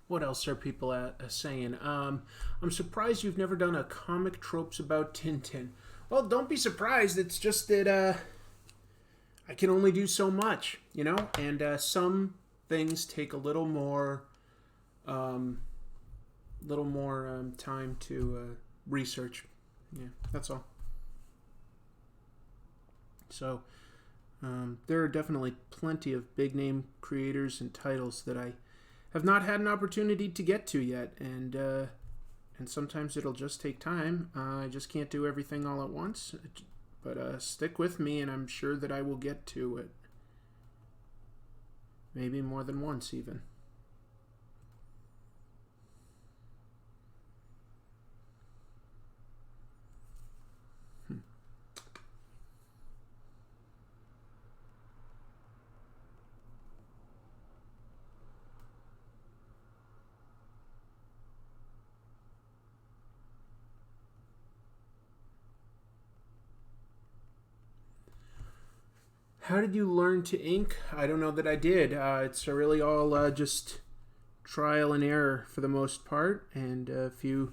What else are people saying? I'm surprised you've never done a comic tropes about Tintin. Well, don't be surprised. It's just that I can only do so much, you know? And some things take a little more time to research. Yeah, that's all. So there are definitely plenty of big name creators and titles that I have not had an opportunity to get to yet, and sometimes it'll just take time. I just can't do everything all at once, but stick with me, and I'm sure that I will get to it. Maybe more than once, even. How did you learn to ink? I don't know that I did. It's really all just trial and error for the most part, and if you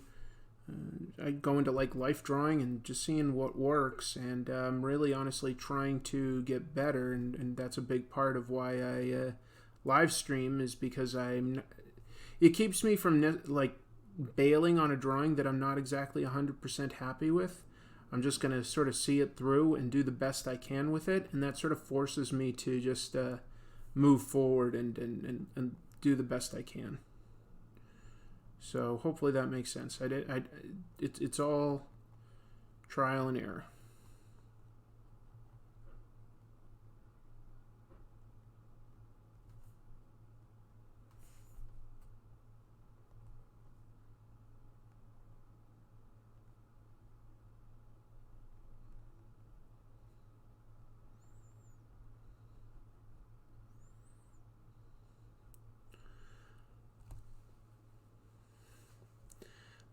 I go into like life drawing and just seeing what works, and I'm really honestly trying to get better, and that's a big part of why I live stream, is because it keeps me from like bailing on a drawing that I'm not exactly 100% happy with. I'm just going to sort of see it through and do the best I can with it, and that sort of forces me to just move forward and do the best I can. So hopefully that makes sense. It's all trial and error.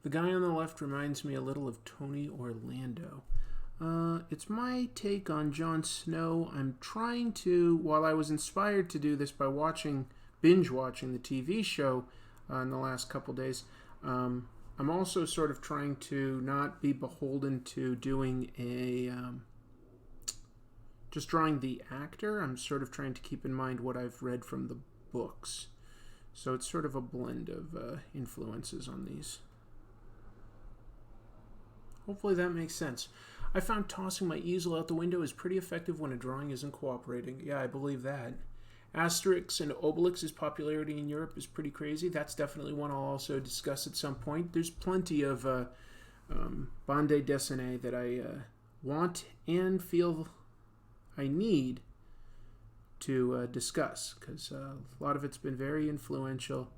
The guy on the left reminds me a little of Tony Orlando. It's my take on Jon Snow. I'm trying to, while I was inspired to do this by binge watching the TV show in the last couple days, I'm also sort of trying to not be beholden to doing just drawing the actor. I'm sort of trying to keep in mind what I've read from the books. So it's sort of a blend of influences on these. Hopefully that makes sense. I found tossing my easel out the window is pretty effective when a drawing isn't cooperating. Yeah, I believe that. Asterix and Obelix's popularity in Europe is pretty crazy. That's definitely one I'll also discuss at some point. There's plenty of bande dessinée that I want and feel I need to discuss, because a lot of it's been very influential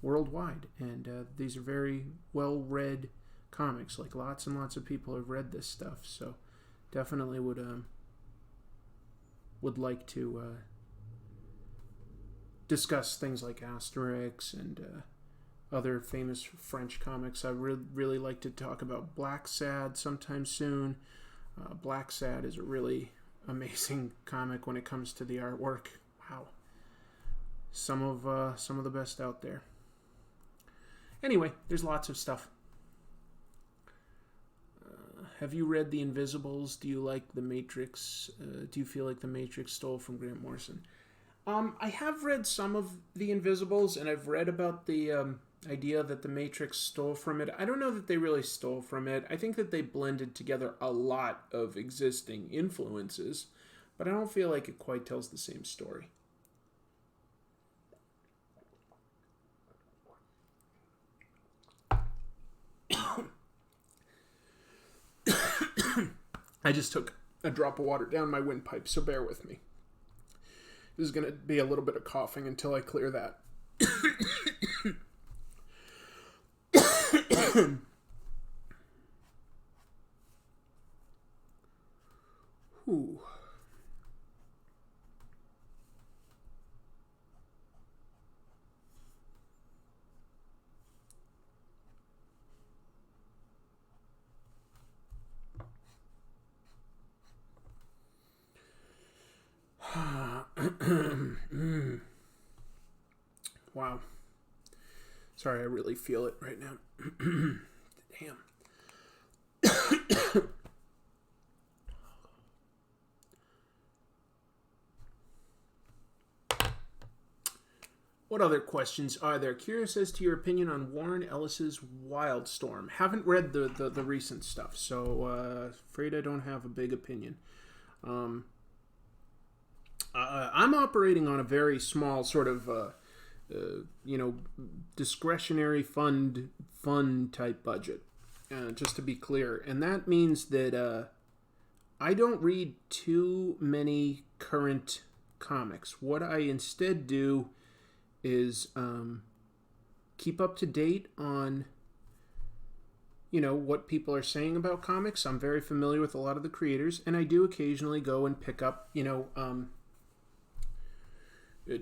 worldwide, and these are very well-read comics. Like, lots and lots of people have read this stuff, so definitely would like to discuss things like Asterix and other famous French comics. I really like to talk about Black Sad sometime soon. Black Sad is a really amazing comic when it comes to the artwork. Wow, some of the best out there. Anyway, there's lots of stuff. Have you read The Invisibles? Do you like The Matrix? Do you feel like The Matrix stole from Grant Morrison? I have read some of The Invisibles, and I've read about the idea that The Matrix stole from it. I don't know that they really stole from it. I think that they blended together a lot of existing influences, but I don't feel like it quite tells the same story. I just took a drop of water down my windpipe, so bear with me. This is going to be a little bit of coughing until I clear that. Whew. Wow. Sorry, I really feel it right now. Damn. What other questions are there? Curious as to your opinion on Warren Ellis's Wildstorm. Haven't read the recent stuff, so afraid I don't have a big opinion. I'm operating on a very small sort of, discretionary fund type budget, just to be clear. And that means that I don't read too many current comics. What I instead do is keep up to date on, what people are saying about comics. I'm very familiar with a lot of the creators, and I do occasionally go and pick up,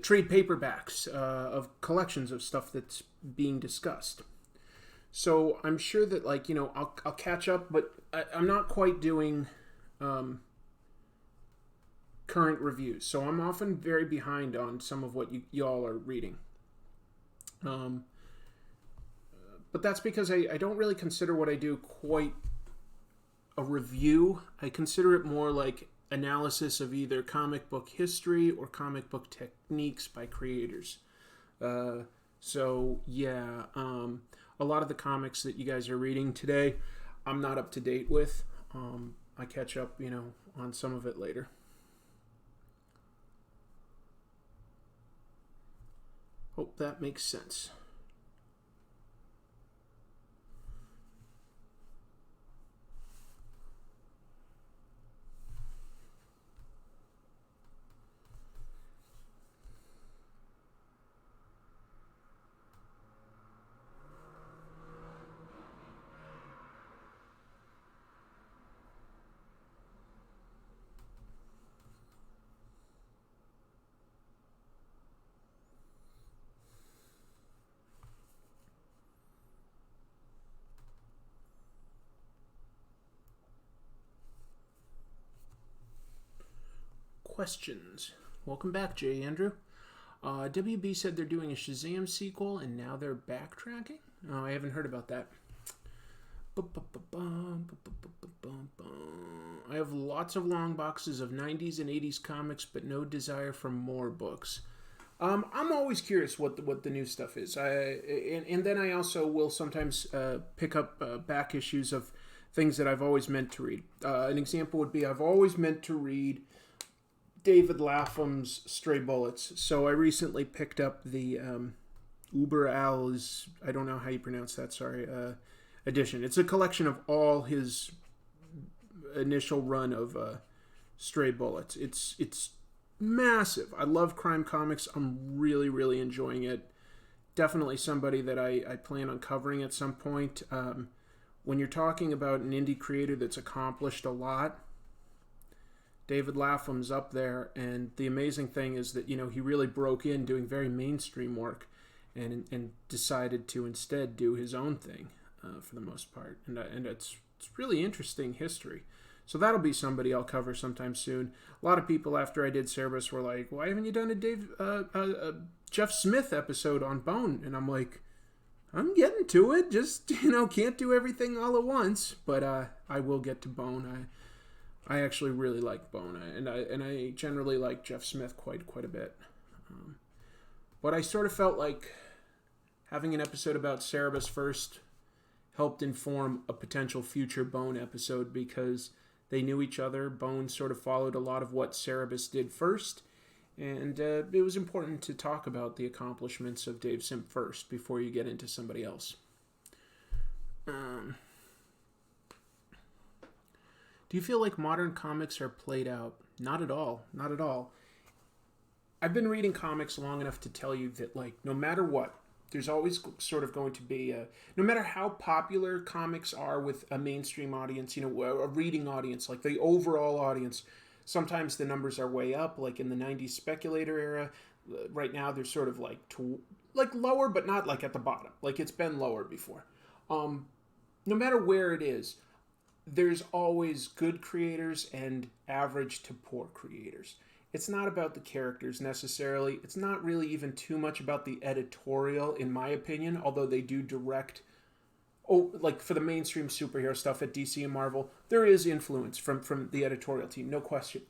trade paperbacks of collections of stuff that's being discussed. So I'm sure that, I'll catch up, but I'm not quite doing current reviews. So I'm often very behind on some of what y'all are reading. But that's because I don't really consider what I do quite a review. I consider it more like analysis of either comic book history or comic book techniques by creators. A lot of the comics that you guys are reading today, I'm not up to date with. I catch up, on some of it later. Hope that makes sense. questions. Welcome back, J. Andrew. WB said they're doing a Shazam sequel and now they're backtracking? Oh, I haven't heard about that. I have lots of long boxes of 90s and 80s comics, but no desire for more books. I'm always curious what the new stuff is. And then I also will sometimes pick up back issues of things that I've always meant to read. An example would be I've always meant to read David Lapham's Stray Bullets. So I recently picked up the Uber Al's, I don't know how you pronounce that, sorry, edition. It's a collection of all his initial run of Stray Bullets. It's massive. I love crime comics. I'm really, really enjoying it. Definitely somebody that I plan on covering at some point. When you're talking about an indie creator that's accomplished a lot, David Lapham's up there, and the amazing thing is that, he really broke in doing very mainstream work and decided to instead do his own thing for the most part. And it's really interesting history. So that'll be somebody I'll cover sometime soon. A lot of people after I did Cerebus were like, why haven't you done a Jeff Smith episode on Bone? And I'm like, I'm getting to it. Just, can't do everything all at once. But I will get to Bone. I actually really like Bone. And I generally like Jeff Smith quite a bit. But I sort of felt like having an episode about Cerebus first helped inform a potential future Bone episode because they knew each other. Bone sort of followed a lot of what Cerebus did first. And it was important to talk about the accomplishments of Dave Sim first before you get into somebody else. Do you feel like modern comics are played out? Not at all. Not at all. I've been reading comics long enough to tell you that, no matter what, there's always sort of going to be no matter how popular comics are with a mainstream audience, a reading audience, like the overall audience, sometimes the numbers are way up, like in the 90s speculator era. Right now, they're sort of lower, but not like at the bottom. Like it's been lower before. No matter where it is, there's always good creators and average to poor creators. It's not about the characters necessarily. It's not really even too much about the editorial, in my opinion, although they do direct. For the mainstream superhero stuff at DC and Marvel, there is influence from the editorial team, no question.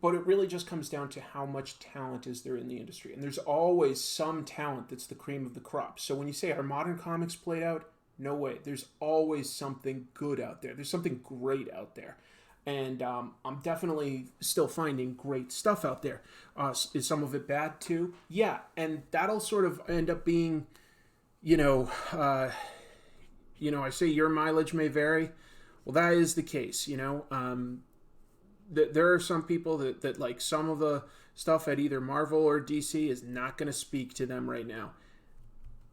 But it really just comes down to how much talent is there in the industry. And there's always some talent that's the cream of the crop. So when you say, are modern comics played out? No way. There's always something good out there. There's something great out there. And I'm definitely still finding great stuff out there. Is some of it bad too? Yeah. And that'll sort of end up being, I say your mileage may vary. Well, that is the case, there are some people that like some of the stuff at either Marvel or DC is not going to speak to them right now.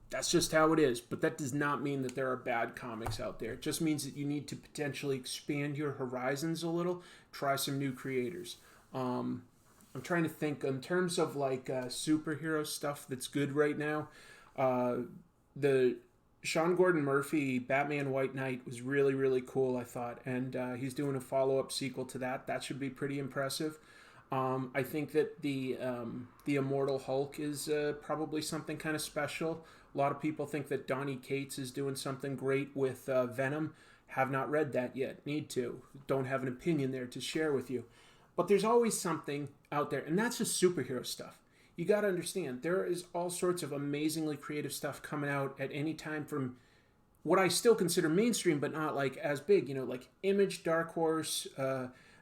That's just how it is. But that does not mean that there are bad comics out there. It just means that you need to potentially expand your horizons a little, try some new creators. I'm trying to think in terms of superhero stuff that's good right now. The Sean Gordon Murphy Batman White Knight was really, really cool, I thought. And he's doing a follow-up sequel to that. That should be pretty impressive. I think that the Immortal Hulk is probably something kind of special. A lot of people think that Donny Cates is doing something great with Venom. Have not read that yet. Need to. Don't have an opinion there to share with you. But there's always something out there. And that's just superhero stuff. You got to understand, there is all sorts of amazingly creative stuff coming out at any time from what I still consider mainstream, but not as big. Like Image, Dark Horse,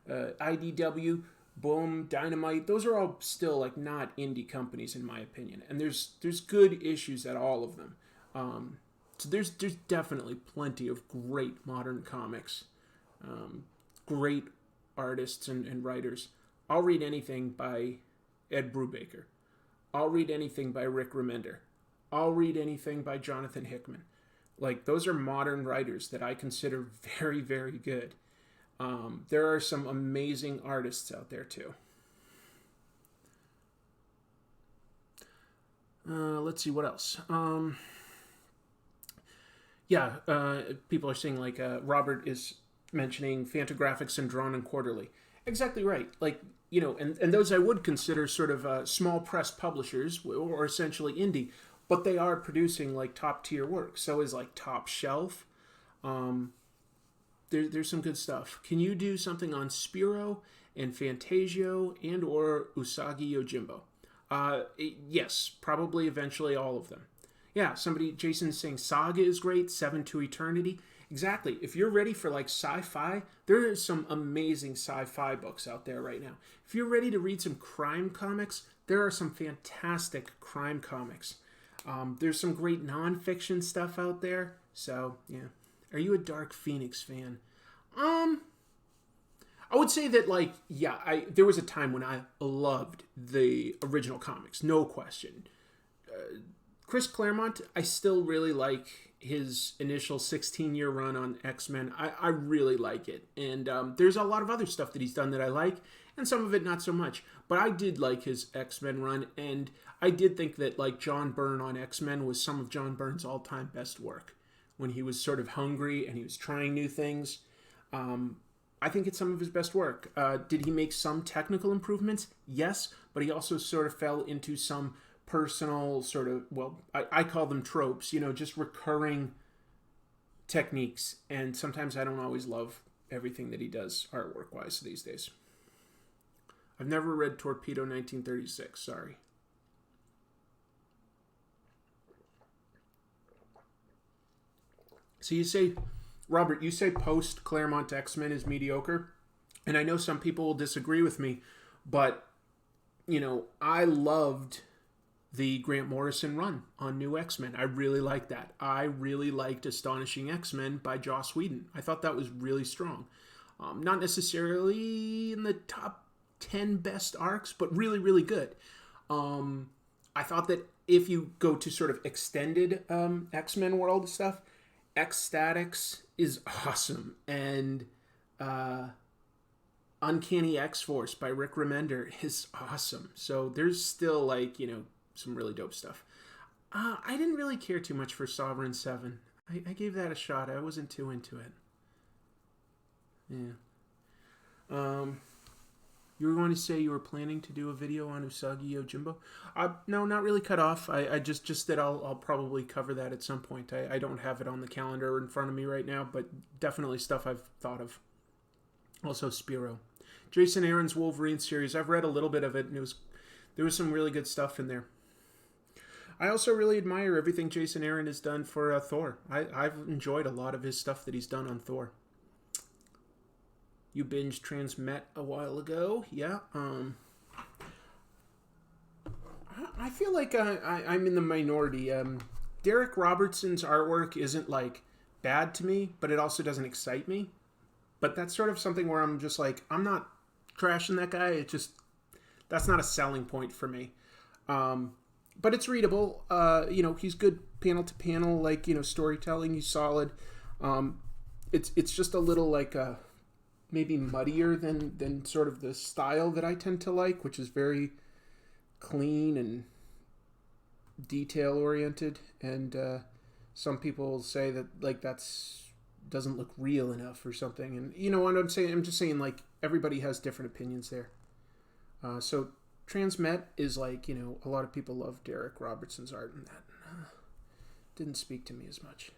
IDW, Boom, Dynamite. Those are all still not indie companies in my opinion. And there's good issues at all of them. So there's definitely plenty of great modern comics, great artists and writers. I'll read anything by Ed Brubaker. I'll read anything by Rick Remender. I'll read anything by Jonathan Hickman. Those are modern writers that I consider very, very good. There are some amazing artists out there too. Let's see what else. People are saying Robert is mentioning Fantagraphics and Drawn and Quarterly. Exactly right. and those I would consider sort of small press publishers or essentially indie, but they are producing like top tier work. So is like Top Shelf. There's some good stuff. Can you do something on Spiro and Fantasio and or Usagi Yojimbo? Yes, probably eventually all of them. Yeah, Jason's saying Saga is great, Seven to Eternity. Exactly. If you're ready for like sci-fi, there are some amazing sci-fi books out there right now. If you're ready to read some crime comics, there are some fantastic crime comics. There's some great nonfiction stuff out there. So, yeah. Are you a Dark Phoenix fan? I would say that, like, yeah, there was a time when I loved the original comics, no question. Chris Claremont, I still really like his initial 16-year run on X-Men. I really like it. And there's a lot of other stuff that he's done that I like, and some of it not so much. But I did like his X-Men run, and I did think that, like, John Byrne on X-Men was some of John Byrne's all-time best work. When he was sort of hungry and he was trying new things. I think it's some of his best work. Did he make some technical improvements? Yes, but he also sort of fell into some personal sort of, well, I call them tropes, just recurring techniques. And sometimes I don't always love everything that he does artwork-wise these days. I've never read Torpedo 1936, sorry. So you say, Robert, you say post Claremont X-Men is mediocre, and I know some people will disagree with me, but, I loved the Grant Morrison run on New X-Men. I really liked that. I really liked Astonishing X-Men by Joss Whedon. I thought that was really strong. Not necessarily in the top 10 best arcs, but really, really good. I thought that if you go to sort of extended X-Men world stuff, X-Statix is awesome, and Uncanny X-Force by Rick Remender is awesome. So there's still, like, some really dope stuff. I didn't really care too much for Sovereign 7. I gave that a shot. I wasn't too into it. Yeah. You were going to say you were planning to do a video on Usagi Yojimbo? No, not really cut off. I just that I'll probably cover that at some point. I don't have it on the calendar in front of me right now, but definitely stuff I've thought of. Also Spiro. Jason Aaron's Wolverine series. I've read a little bit of it, and there was some really good stuff in there. I also really admire everything Jason Aaron has done for Thor. I've enjoyed a lot of his stuff that he's done on Thor. You binged Transmet a while ago. Yeah. I feel like I'm in the minority. Derek Robertson's artwork isn't, like, bad to me, but it also doesn't excite me. But that's sort of something where I'm just like, I'm not trashing that guy. That's not a selling point for me. But it's readable. He's good panel to panel, like, storytelling. He's solid. It's just a little, like, maybe muddier than sort of the style that I tend to like, which is very clean and detail oriented. And some people say that, like, that's doesn't look real enough or something. And you know what I'm saying? I'm just saying, like, everybody has different opinions there. So Transmet is, like, a lot of people love Derek Robertson's art, and that didn't speak to me as much.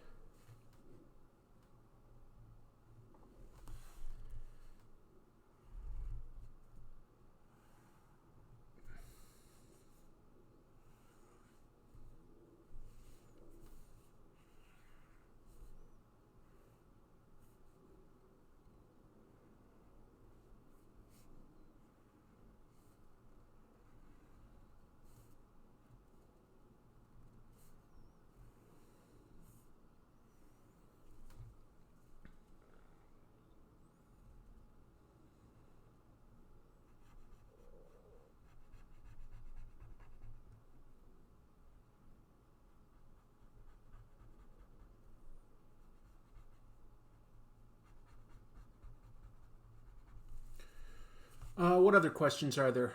What other questions are there?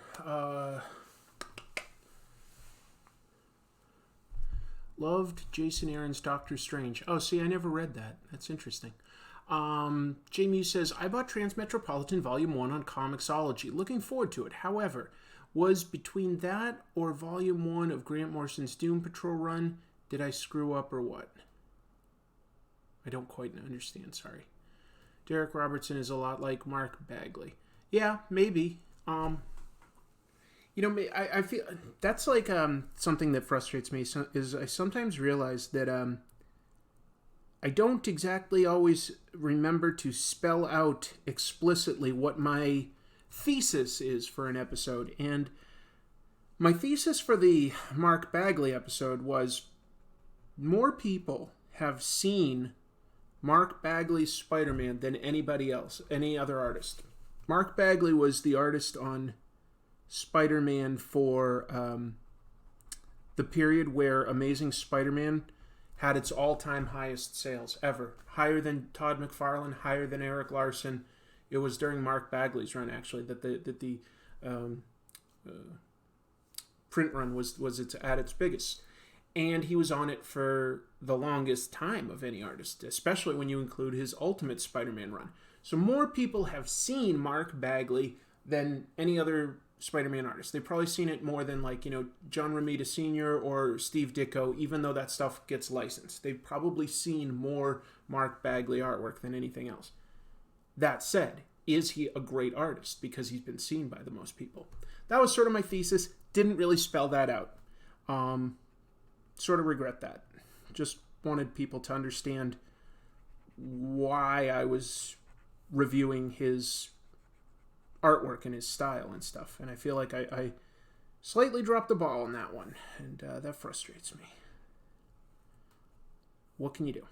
Loved Jason Aaron's Doctor Strange. Oh, see, I never read that. That's interesting. Jamie says, I bought Transmetropolitan Volume 1 on Comixology. Looking forward to it. However, was between that or Volume 1 of Grant Morrison's Doom Patrol run, did I screw up or what? I don't quite understand, sorry. Derek Robertson is a lot like Mark Bagley. Yeah, maybe. I feel that's like something that frustrates me is I sometimes realize that I don't exactly always remember to spell out explicitly what my thesis is for an episode. And my thesis for the Mark Bagley episode was more people have seen Mark Bagley's Spider-Man than anybody else, any other artist. Mark Bagley was the artist on Spider-Man for the period where Amazing Spider-Man had its all-time highest sales ever. Higher than Todd McFarlane, higher than Eric Larson. It was during Mark Bagley's run, actually, that the print run was at its biggest. And he was on it for the longest time of any artist, especially when you include his Ultimate Spider-Man run. So more people have seen Mark Bagley than any other Spider-Man artist. They've probably seen it more than John Romita Sr. or Steve Ditko, even though that stuff gets licensed. They've probably seen more Mark Bagley artwork than anything else. That said, is he a great artist? Because he's been seen by the most people. That was sort of my thesis. Didn't really spell that out. Sort of regret that. Just wanted people to understand why I was reviewing his artwork and his style and stuff. And I feel like I slightly dropped the ball on that one. And that frustrates me. What can you do?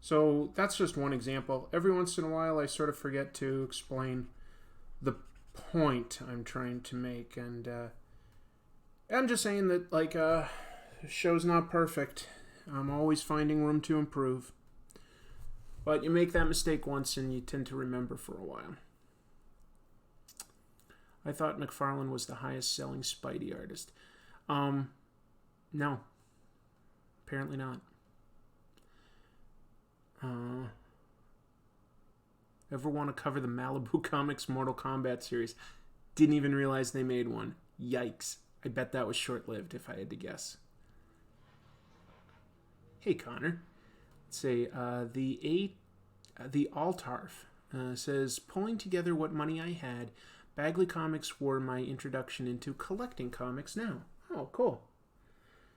So that's just one example. Every once in a while, I sort of forget to explain the point I'm trying to make. And I'm just saying that, the show's not perfect. I'm always finding room to improve. But you make that mistake once and you tend to remember for a while. I thought McFarlane was the highest selling Spidey artist. No. Apparently not. Ever want to cover the Malibu Comics Mortal Kombat series? Didn't even realize they made one. Yikes. I bet that was short-lived if I had to guess. Hey, Connor. Let's say the Altarf says, pulling together what money I had, Bagley Comics were my introduction into collecting comics now. Oh, cool.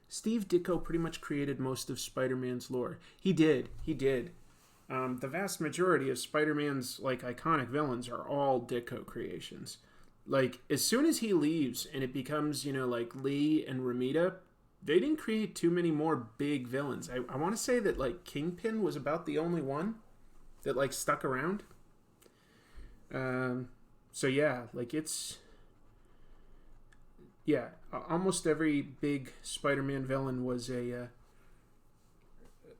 Steve Ditko pretty much created most of Spider-Man's lore. He did. The vast majority of Spider-Man's iconic villains are all Ditko creations. As soon as he leaves and it becomes, Lee and Romita, they didn't create too many more big villains. I want to say that Kingpin was about the only one that stuck around. So yeah, it's... Yeah, almost every big Spider-Man villain was a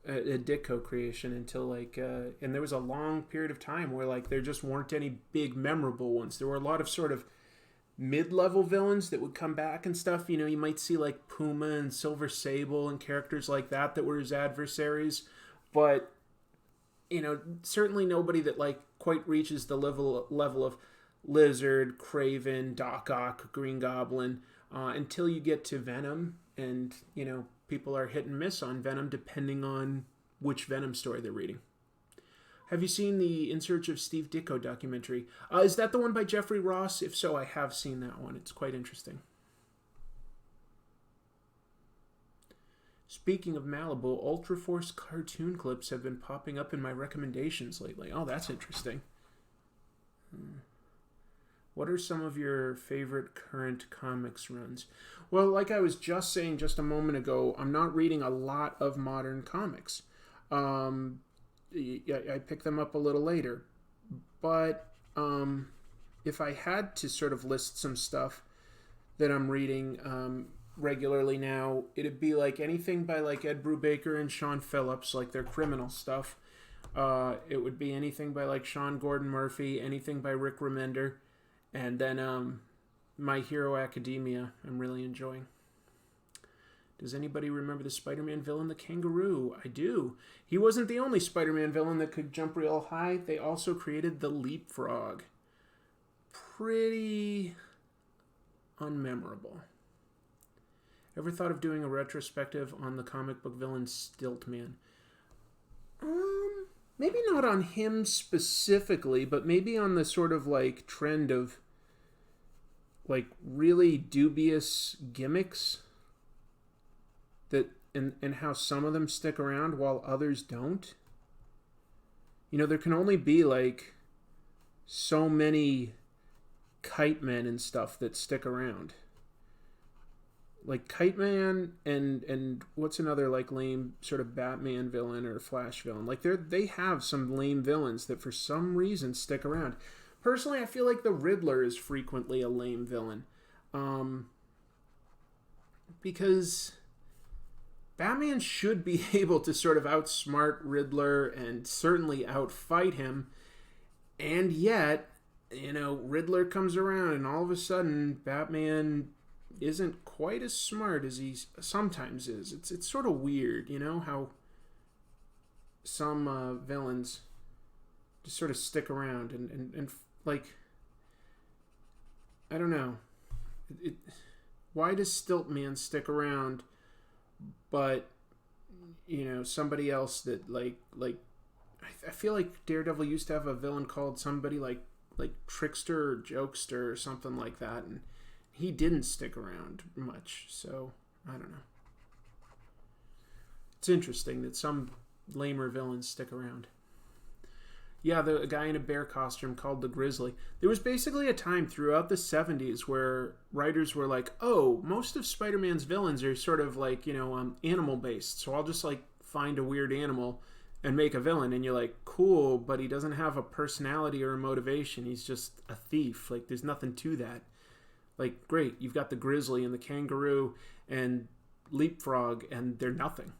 Ditko creation until and there was a long period of time where there just weren't any big memorable ones. There were a lot of sort of mid-level villains that would come back and stuff. You might see Puma and Silver Sable and characters like that were his adversaries, but certainly nobody that quite reaches the level of Lizard, Kraven, Doc Ock, Green Goblin, until you get to Venom, and people are hit and miss on Venom depending on which Venom story they're reading. Have you seen the In Search of Steve Ditko documentary? Is that the one by Jeffrey Ross? If so, I have seen that one. It's quite interesting. Speaking of Malibu, Ultra Force cartoon clips have been popping up in my recommendations lately. Oh, that's interesting. What are some of your favorite current comics runs? Well, like I was just saying just a moment ago, I'm not reading a lot of modern comics. I pick them up a little later. But if I had to sort of list some stuff that I'm reading, regularly now, it'd be like anything by like Ed Brubaker and Sean Phillips, like their criminal stuff. It would be anything by like Sean Gordon Murphy, anything by Rick Remender, and then My Hero Academia I'm really enjoying. Does anybody remember the Spider-Man villain, the Kangaroo? I do. He wasn't the only Spider-Man villain that could jump real high. They also created the Leapfrog. Pretty unmemorable. Ever thought of doing a retrospective on the comic book villain Stiltman? Maybe not on him specifically, but maybe on the sort of like trend of like really dubious gimmicks that and how some of them stick around while others don't. You know, there can only be like so many Kite Men and stuff that stick around. Like Kite Man and what's another like lame sort of Batman villain or Flash villain? Like they have some lame villains that for some reason stick around. Personally, I feel like the Riddler is frequently a lame villain. Because Batman should be able to sort of outsmart Riddler and certainly outfight him. And yet, you know, Riddler comes around and all of a sudden Batman isn't quite as smart as he sometimes is. It's sort of weird, you know, how some villains just sort of stick around and like, I don't know. Why does Stiltman stick around, but, you know, somebody else that like I feel like Daredevil used to have a villain called somebody like Trickster or Jokester or something like that, and he didn't stick around much, so I don't know. It's interesting that some lamer villains stick around. Yeah, the guy in a bear costume called the Grizzly. There was basically a time throughout the 70s where writers were like, oh, most of Spider-Man's villains are sort of like, you know, animal-based, so I'll just like find a weird animal and make a villain. And you're like, cool, but he doesn't have a personality or a motivation. He's just a thief. Like, there's nothing to that. Like, great, you've got the Grizzly and the Kangaroo and Leapfrog, and they're nothing.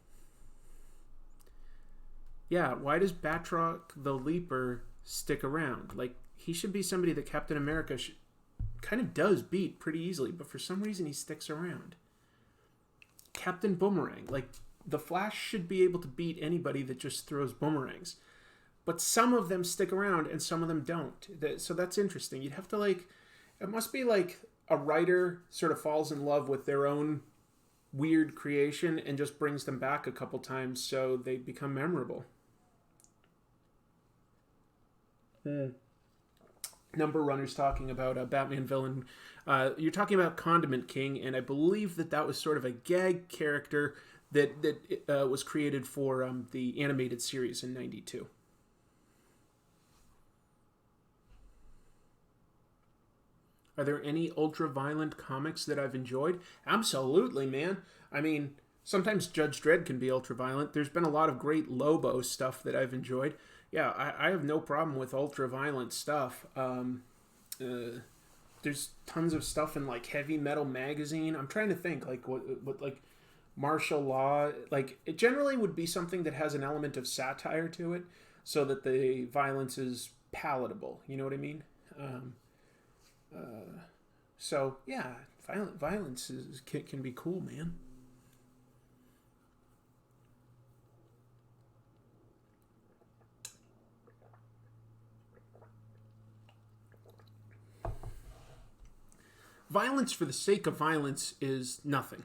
Yeah, why does Batroc the Leaper stick around? Like, he should be somebody that Captain America kind of does beat pretty easily, but for some reason he sticks around. Captain Boomerang. Like, the Flash should be able to beat anybody that just throws boomerangs. But some of them stick around and some of them don't. So that's interesting. You'd have to, like, it must be like a writer sort of falls in love with their own weird creation and just brings them back a couple times so they become memorable. Number Runner's talking about a Batman villain. You're talking about Condiment King, and I believe that was sort of a gag character that was created for the animated series in '92. Are there any ultra-violent comics that I've enjoyed? Absolutely, man. I mean, sometimes Judge Dredd can be ultra-violent. There's been a lot of great Lobo stuff that I've enjoyed. Yeah, I have no problem with ultra-violent stuff. There's tons of stuff in, like, Heavy Metal Magazine. I'm trying to think, like, what like, martial law. Like, it generally would be something that has an element of satire to it so that the violence is palatable. You know what I mean? So, yeah, violence can be cool, man. Violence for the sake of violence is nothing.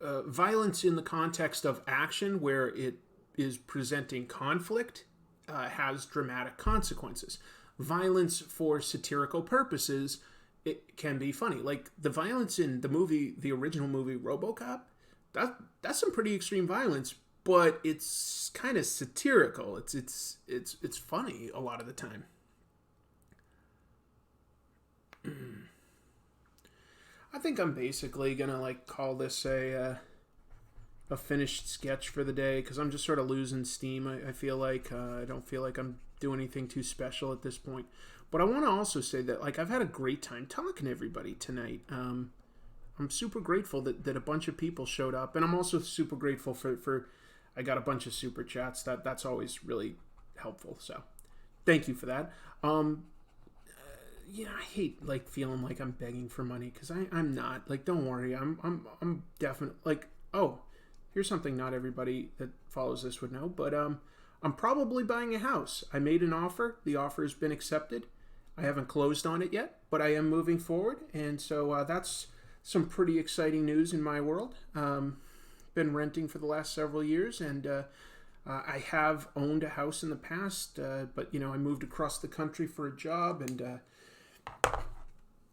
Violence in the context of action where it is presenting conflict has dramatic consequences. Violence for satirical purposes, it can be funny. Like the violence in the original movie RoboCop, that's some pretty extreme violence, but it's kind of satirical. It's funny a lot of the time. I think I'm basically gonna like call this a finished sketch for the day because I'm just sort of losing steam. I feel like I don't feel like I'm doing anything too special at this point. But I want to also say that like I've had a great time talking to everybody tonight. I'm super grateful that a bunch of people showed up, and I'm also super grateful for I got a bunch of super chats. That's always really helpful. So thank you for that. I hate like feeling like I'm begging for money, because I'm not. Like, don't worry, I'm definitely like, oh, here's something not everybody that follows this would know, but I'm probably buying a house. I made an offer. The offer has been accepted. I haven't closed on it yet, but I am moving forward, and so that's some pretty exciting news in my world. Been renting for the last several years, and I have owned a house in the past, but I moved across the country for a job, and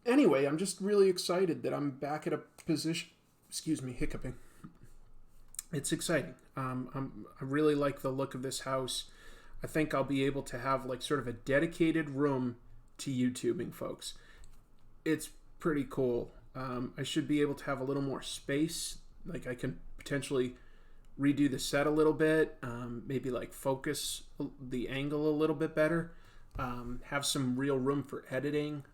anyway, I'm just really excited that I'm back at a position. Excuse me, hiccuping. It's exciting. I really like the look of this house. I think I'll be able to have like sort of a dedicated room to YouTubing, folks. It's pretty cool. I should be able to have a little more space. Like, I can potentially redo the set a little bit, maybe like focus the angle a little bit better, have some real room for editing.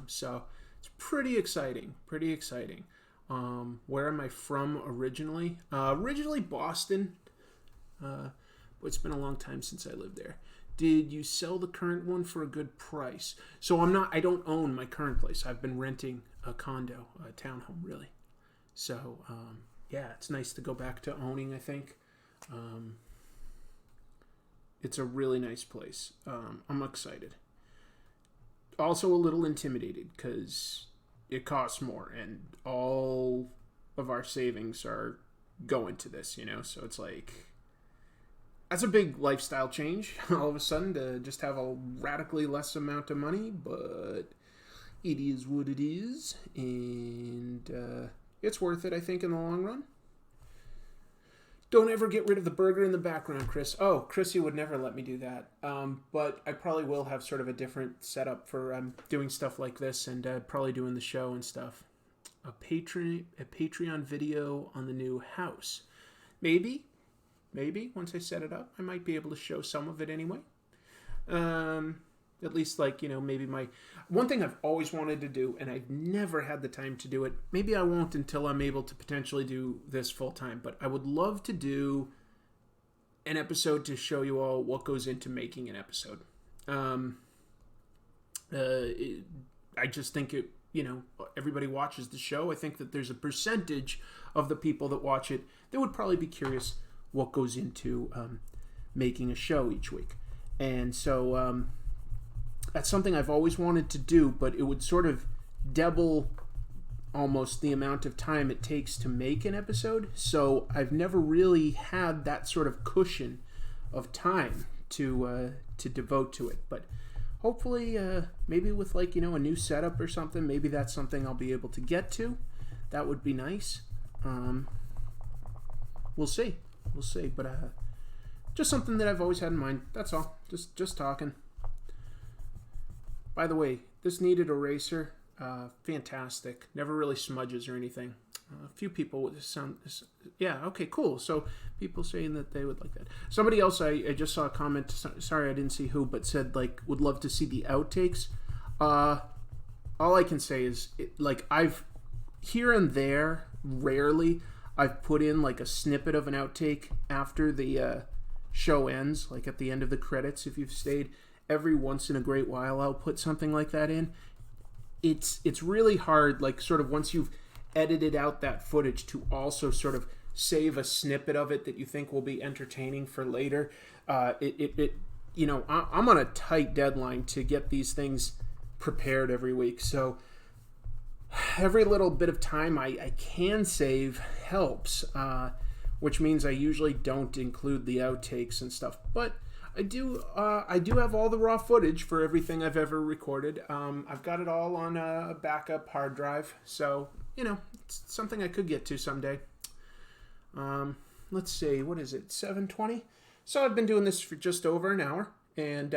So it's pretty exciting. Where am I from originally? Originally Boston. But it's been a long time since I lived there. Did you sell the current one for a good price? So I don't own my current place. I've been renting a condo, a townhome, really. So, yeah, it's nice to go back to owning, I think. It's a really nice place. I'm excited. Also a little intimidated because it costs more, and all of our savings are going to this, So it's like, that's a big lifestyle change all of a sudden, to just have a radically less amount of money, but it is what it is, and it's worth it, I think, in the long run. Don't ever get rid of the burger in the background, Chris. Oh, Chrissy would never let me do that. But I probably will have sort of a different setup for doing stuff like this, and probably doing the show and stuff. A Patreon video on the new house. Maybe once I set it up, I might be able to show some of it anyway. At least, like, maybe one thing I've always wanted to do, and I've never had the time to do it. Maybe I won't until I'm able to potentially do this full time, but I would love to do an episode to show you all what goes into making an episode. I just think everybody watches the show. I think that there's a percentage of the people that watch it that would probably be curious what goes into making a show each week. And so that's something I've always wanted to do, but it would sort of double almost the amount of time it takes to make an episode. So I've never really had that sort of cushion of time to devote to it. But hopefully, maybe with a new setup or something, maybe that's something I'll be able to get to. That would be nice. We'll see. But just something that I've always had in mind. That's all. Just talking. By the way, this kneaded eraser, fantastic. Never really smudges or anything. A few people with yeah, okay, cool. So people saying that they would like that. Somebody else, I just saw a comment, sorry I didn't see who, but said, would love to see the outtakes. All I can say is, I've, here and there, rarely, I've put in, a snippet of an outtake after the show ends, at the end of the credits, if you've stayed. Every once in a great while, I'll put something like that in. It's really hard, sort of once you've edited out that footage, to also sort of save a snippet of it that you think will be entertaining for later. I'm on a tight deadline to get these things prepared every week, so every little bit of time I can save helps, which means I usually don't include the outtakes and stuff, but I do have all the raw footage for everything I've ever recorded. I've got it all on a backup hard drive, so, it's something I could get to someday. Let's see, what is it, 7:20? So I've been doing this for just over an hour, and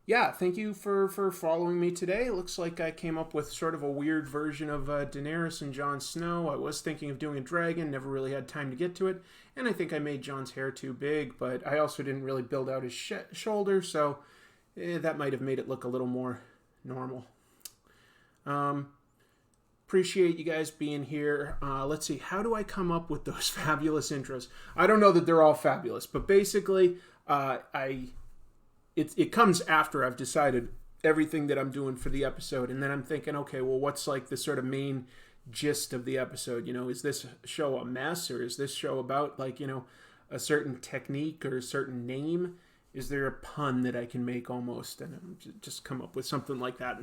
yeah, thank you for following me today. It looks like I came up with sort of a weird version of Daenerys and Jon Snow. I was thinking of doing a dragon, never really had time to get to it, and I think I made Jon's hair too big, but I also didn't really build out his shoulder, so that might have made it look a little more normal. Appreciate you guys being here. Let's see, how do I come up with those fabulous intros? I don't know that they're all fabulous, but basically, it comes after I've decided everything that I'm doing for the episode, and then I'm thinking, okay, well, what's like the sort of main gist of the episode? You know, is this show a mess, or is this show about like, you know, a certain technique or a certain name? Is there a pun that I can make almost, and just come up with something like that?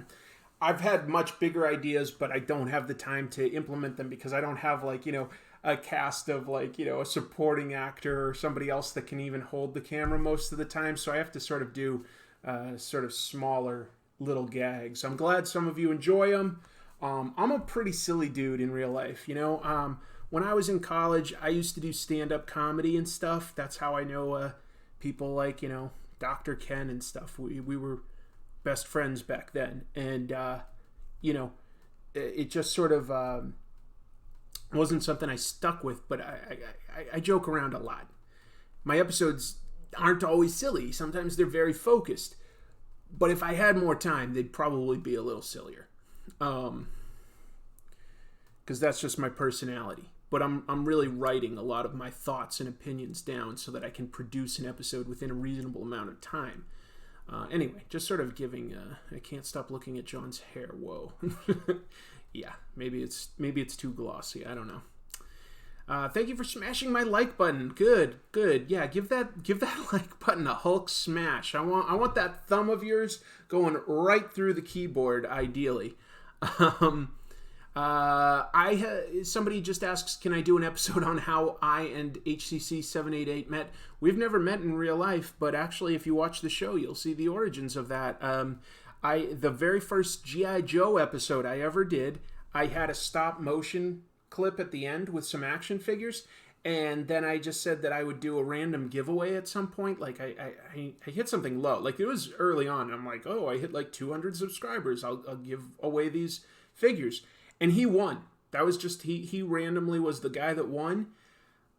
I've had much bigger ideas, but I don't have the time to implement them because I don't have like, you know, a cast of like, you know, a supporting actor or somebody else that can even hold the camera most of the time. So I have to sort of do sort of smaller little gags. I'm glad some of you enjoy them. I'm a pretty silly dude in real life, you know. When I was in college, I used to do stand-up comedy and stuff. That's how I know people like, you know, Dr. Ken and stuff. We were best friends back then, and you know, it just sort of wasn't something I stuck with, but I joke around a lot. My episodes aren't always silly. Sometimes they're very focused, but if I had more time, they'd probably be a little sillier, because that's just my personality. But I'm really writing a lot of my thoughts and opinions down so that I can produce an episode within a reasonable amount of time. Anyway, just sort of giving. I can't stop looking at John's hair. Whoa. Yeah, maybe it's too glossy. I don't know. Thank you for smashing my like button. Good. Yeah, give that like button a Hulk smash. I want that thumb of yours going right through the keyboard, ideally. Somebody just asks, can I do an episode on how I and HCC 788 met? We've never met in real life, but actually, if you watch the show, you'll see the origins of that. The very first G.I. Joe episode I ever did, I had a stop motion clip at the end with some action figures, and then I just said that I would do a random giveaway at some point. Like I hit something low, like it was early on. I'm like, oh, I hit like 200 subscribers. I'll give away these figures. And he won. That was just, he randomly was the guy that won.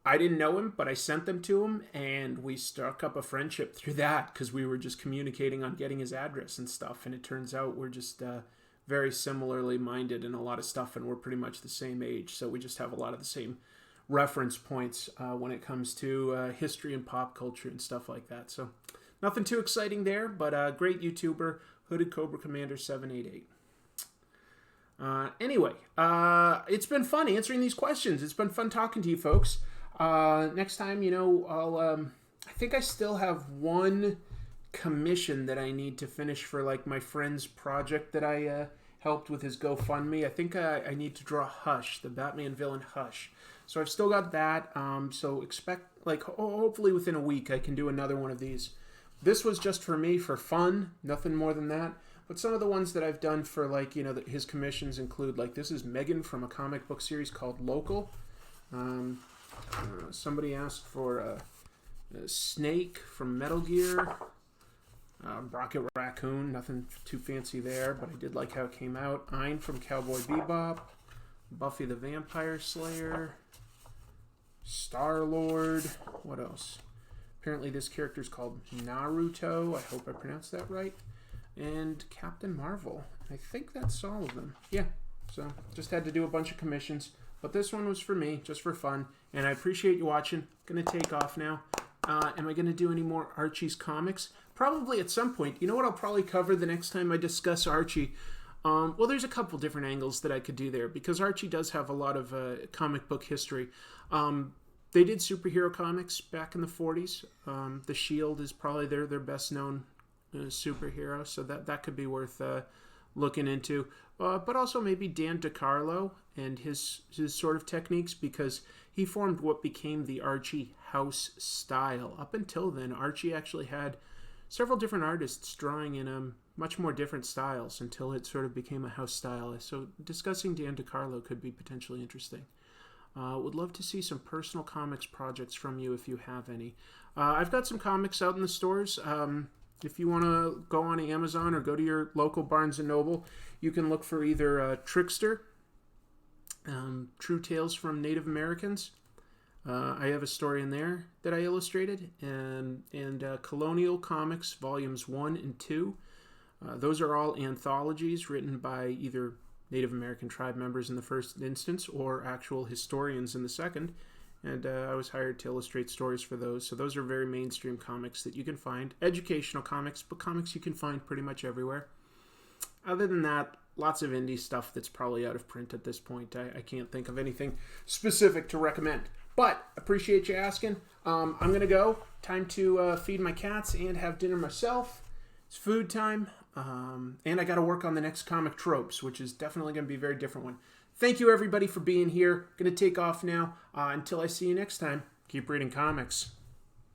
I didn't know him, but I sent them to him, and we struck up a friendship through that because we were just communicating on getting his address and stuff. And it turns out we're just very similarly minded in a lot of stuff, and we're pretty much the same age. So we just have a lot of the same reference points when it comes to history and pop culture and stuff like that. So nothing too exciting there, but great YouTuber, Hooded Cobra Commander 788. Anyway, it's been fun answering these questions. It's been fun talking to you folks. Next time, you know, I think I still have one commission that I need to finish for like my friend's project that I helped with his GoFundMe. I think I need to draw Hush, the Batman villain Hush. So I've still got that. So expect, like, hopefully within a week I can do another one of these. This was just for me, for fun, nothing more than that. But some of the ones that I've done for, like, you know, his commissions include, like, this is Megan from a comic book series called Local. Somebody asked for a Snake from Metal Gear. Rocket Raccoon, nothing too fancy there, but I did like how it came out. Ein from Cowboy Bebop. Buffy the Vampire Slayer. Star-Lord. What else? Apparently this character is called Naruto. I hope I pronounced that right. And Captain Marvel. I think that's all of them. Yeah, so just had to do a bunch of commissions. But this one was for me, just for fun. And I appreciate you watching. Going to take off now. Am I going to do any more Archie's comics? Probably at some point. You know what I'll probably cover the next time I discuss Archie? Well, there's a couple different angles that I could do there. Because Archie does have a lot of comic book history. They did superhero comics back in the 40s. The Shield is probably their best known superhero, so that could be worth looking into. But also maybe Dan DeCarlo and his sort of techniques, because he formed what became the Archie house style. Up until then, Archie actually had several different artists drawing in much more different styles until it sort of became a house style. So discussing Dan DeCarlo could be potentially interesting. Would love to see some personal comics projects from you if you have any. I've got some comics out in the stores. If you want to go on Amazon or go to your local Barnes & Noble, you can look for either Trickster, True Tales from Native Americans. I have a story in there that I illustrated, and Colonial Comics Volumes 1 and 2. Those are all anthologies written by either Native American tribe members in the first instance, or actual historians in the second. And I was hired to illustrate stories for those. So those are very mainstream comics that you can find. Educational comics, but comics you can find pretty much everywhere. Other than that, lots of indie stuff that's probably out of print at this point. I can't think of anything specific to recommend. But appreciate you asking. I'm going to go. Time to feed my cats and have dinner myself. It's food time. And I got to work on the next comic tropes, which is definitely going to be a very different one. Thank you, everybody, for being here. Going to take off now. Until I see you next time, keep reading comics.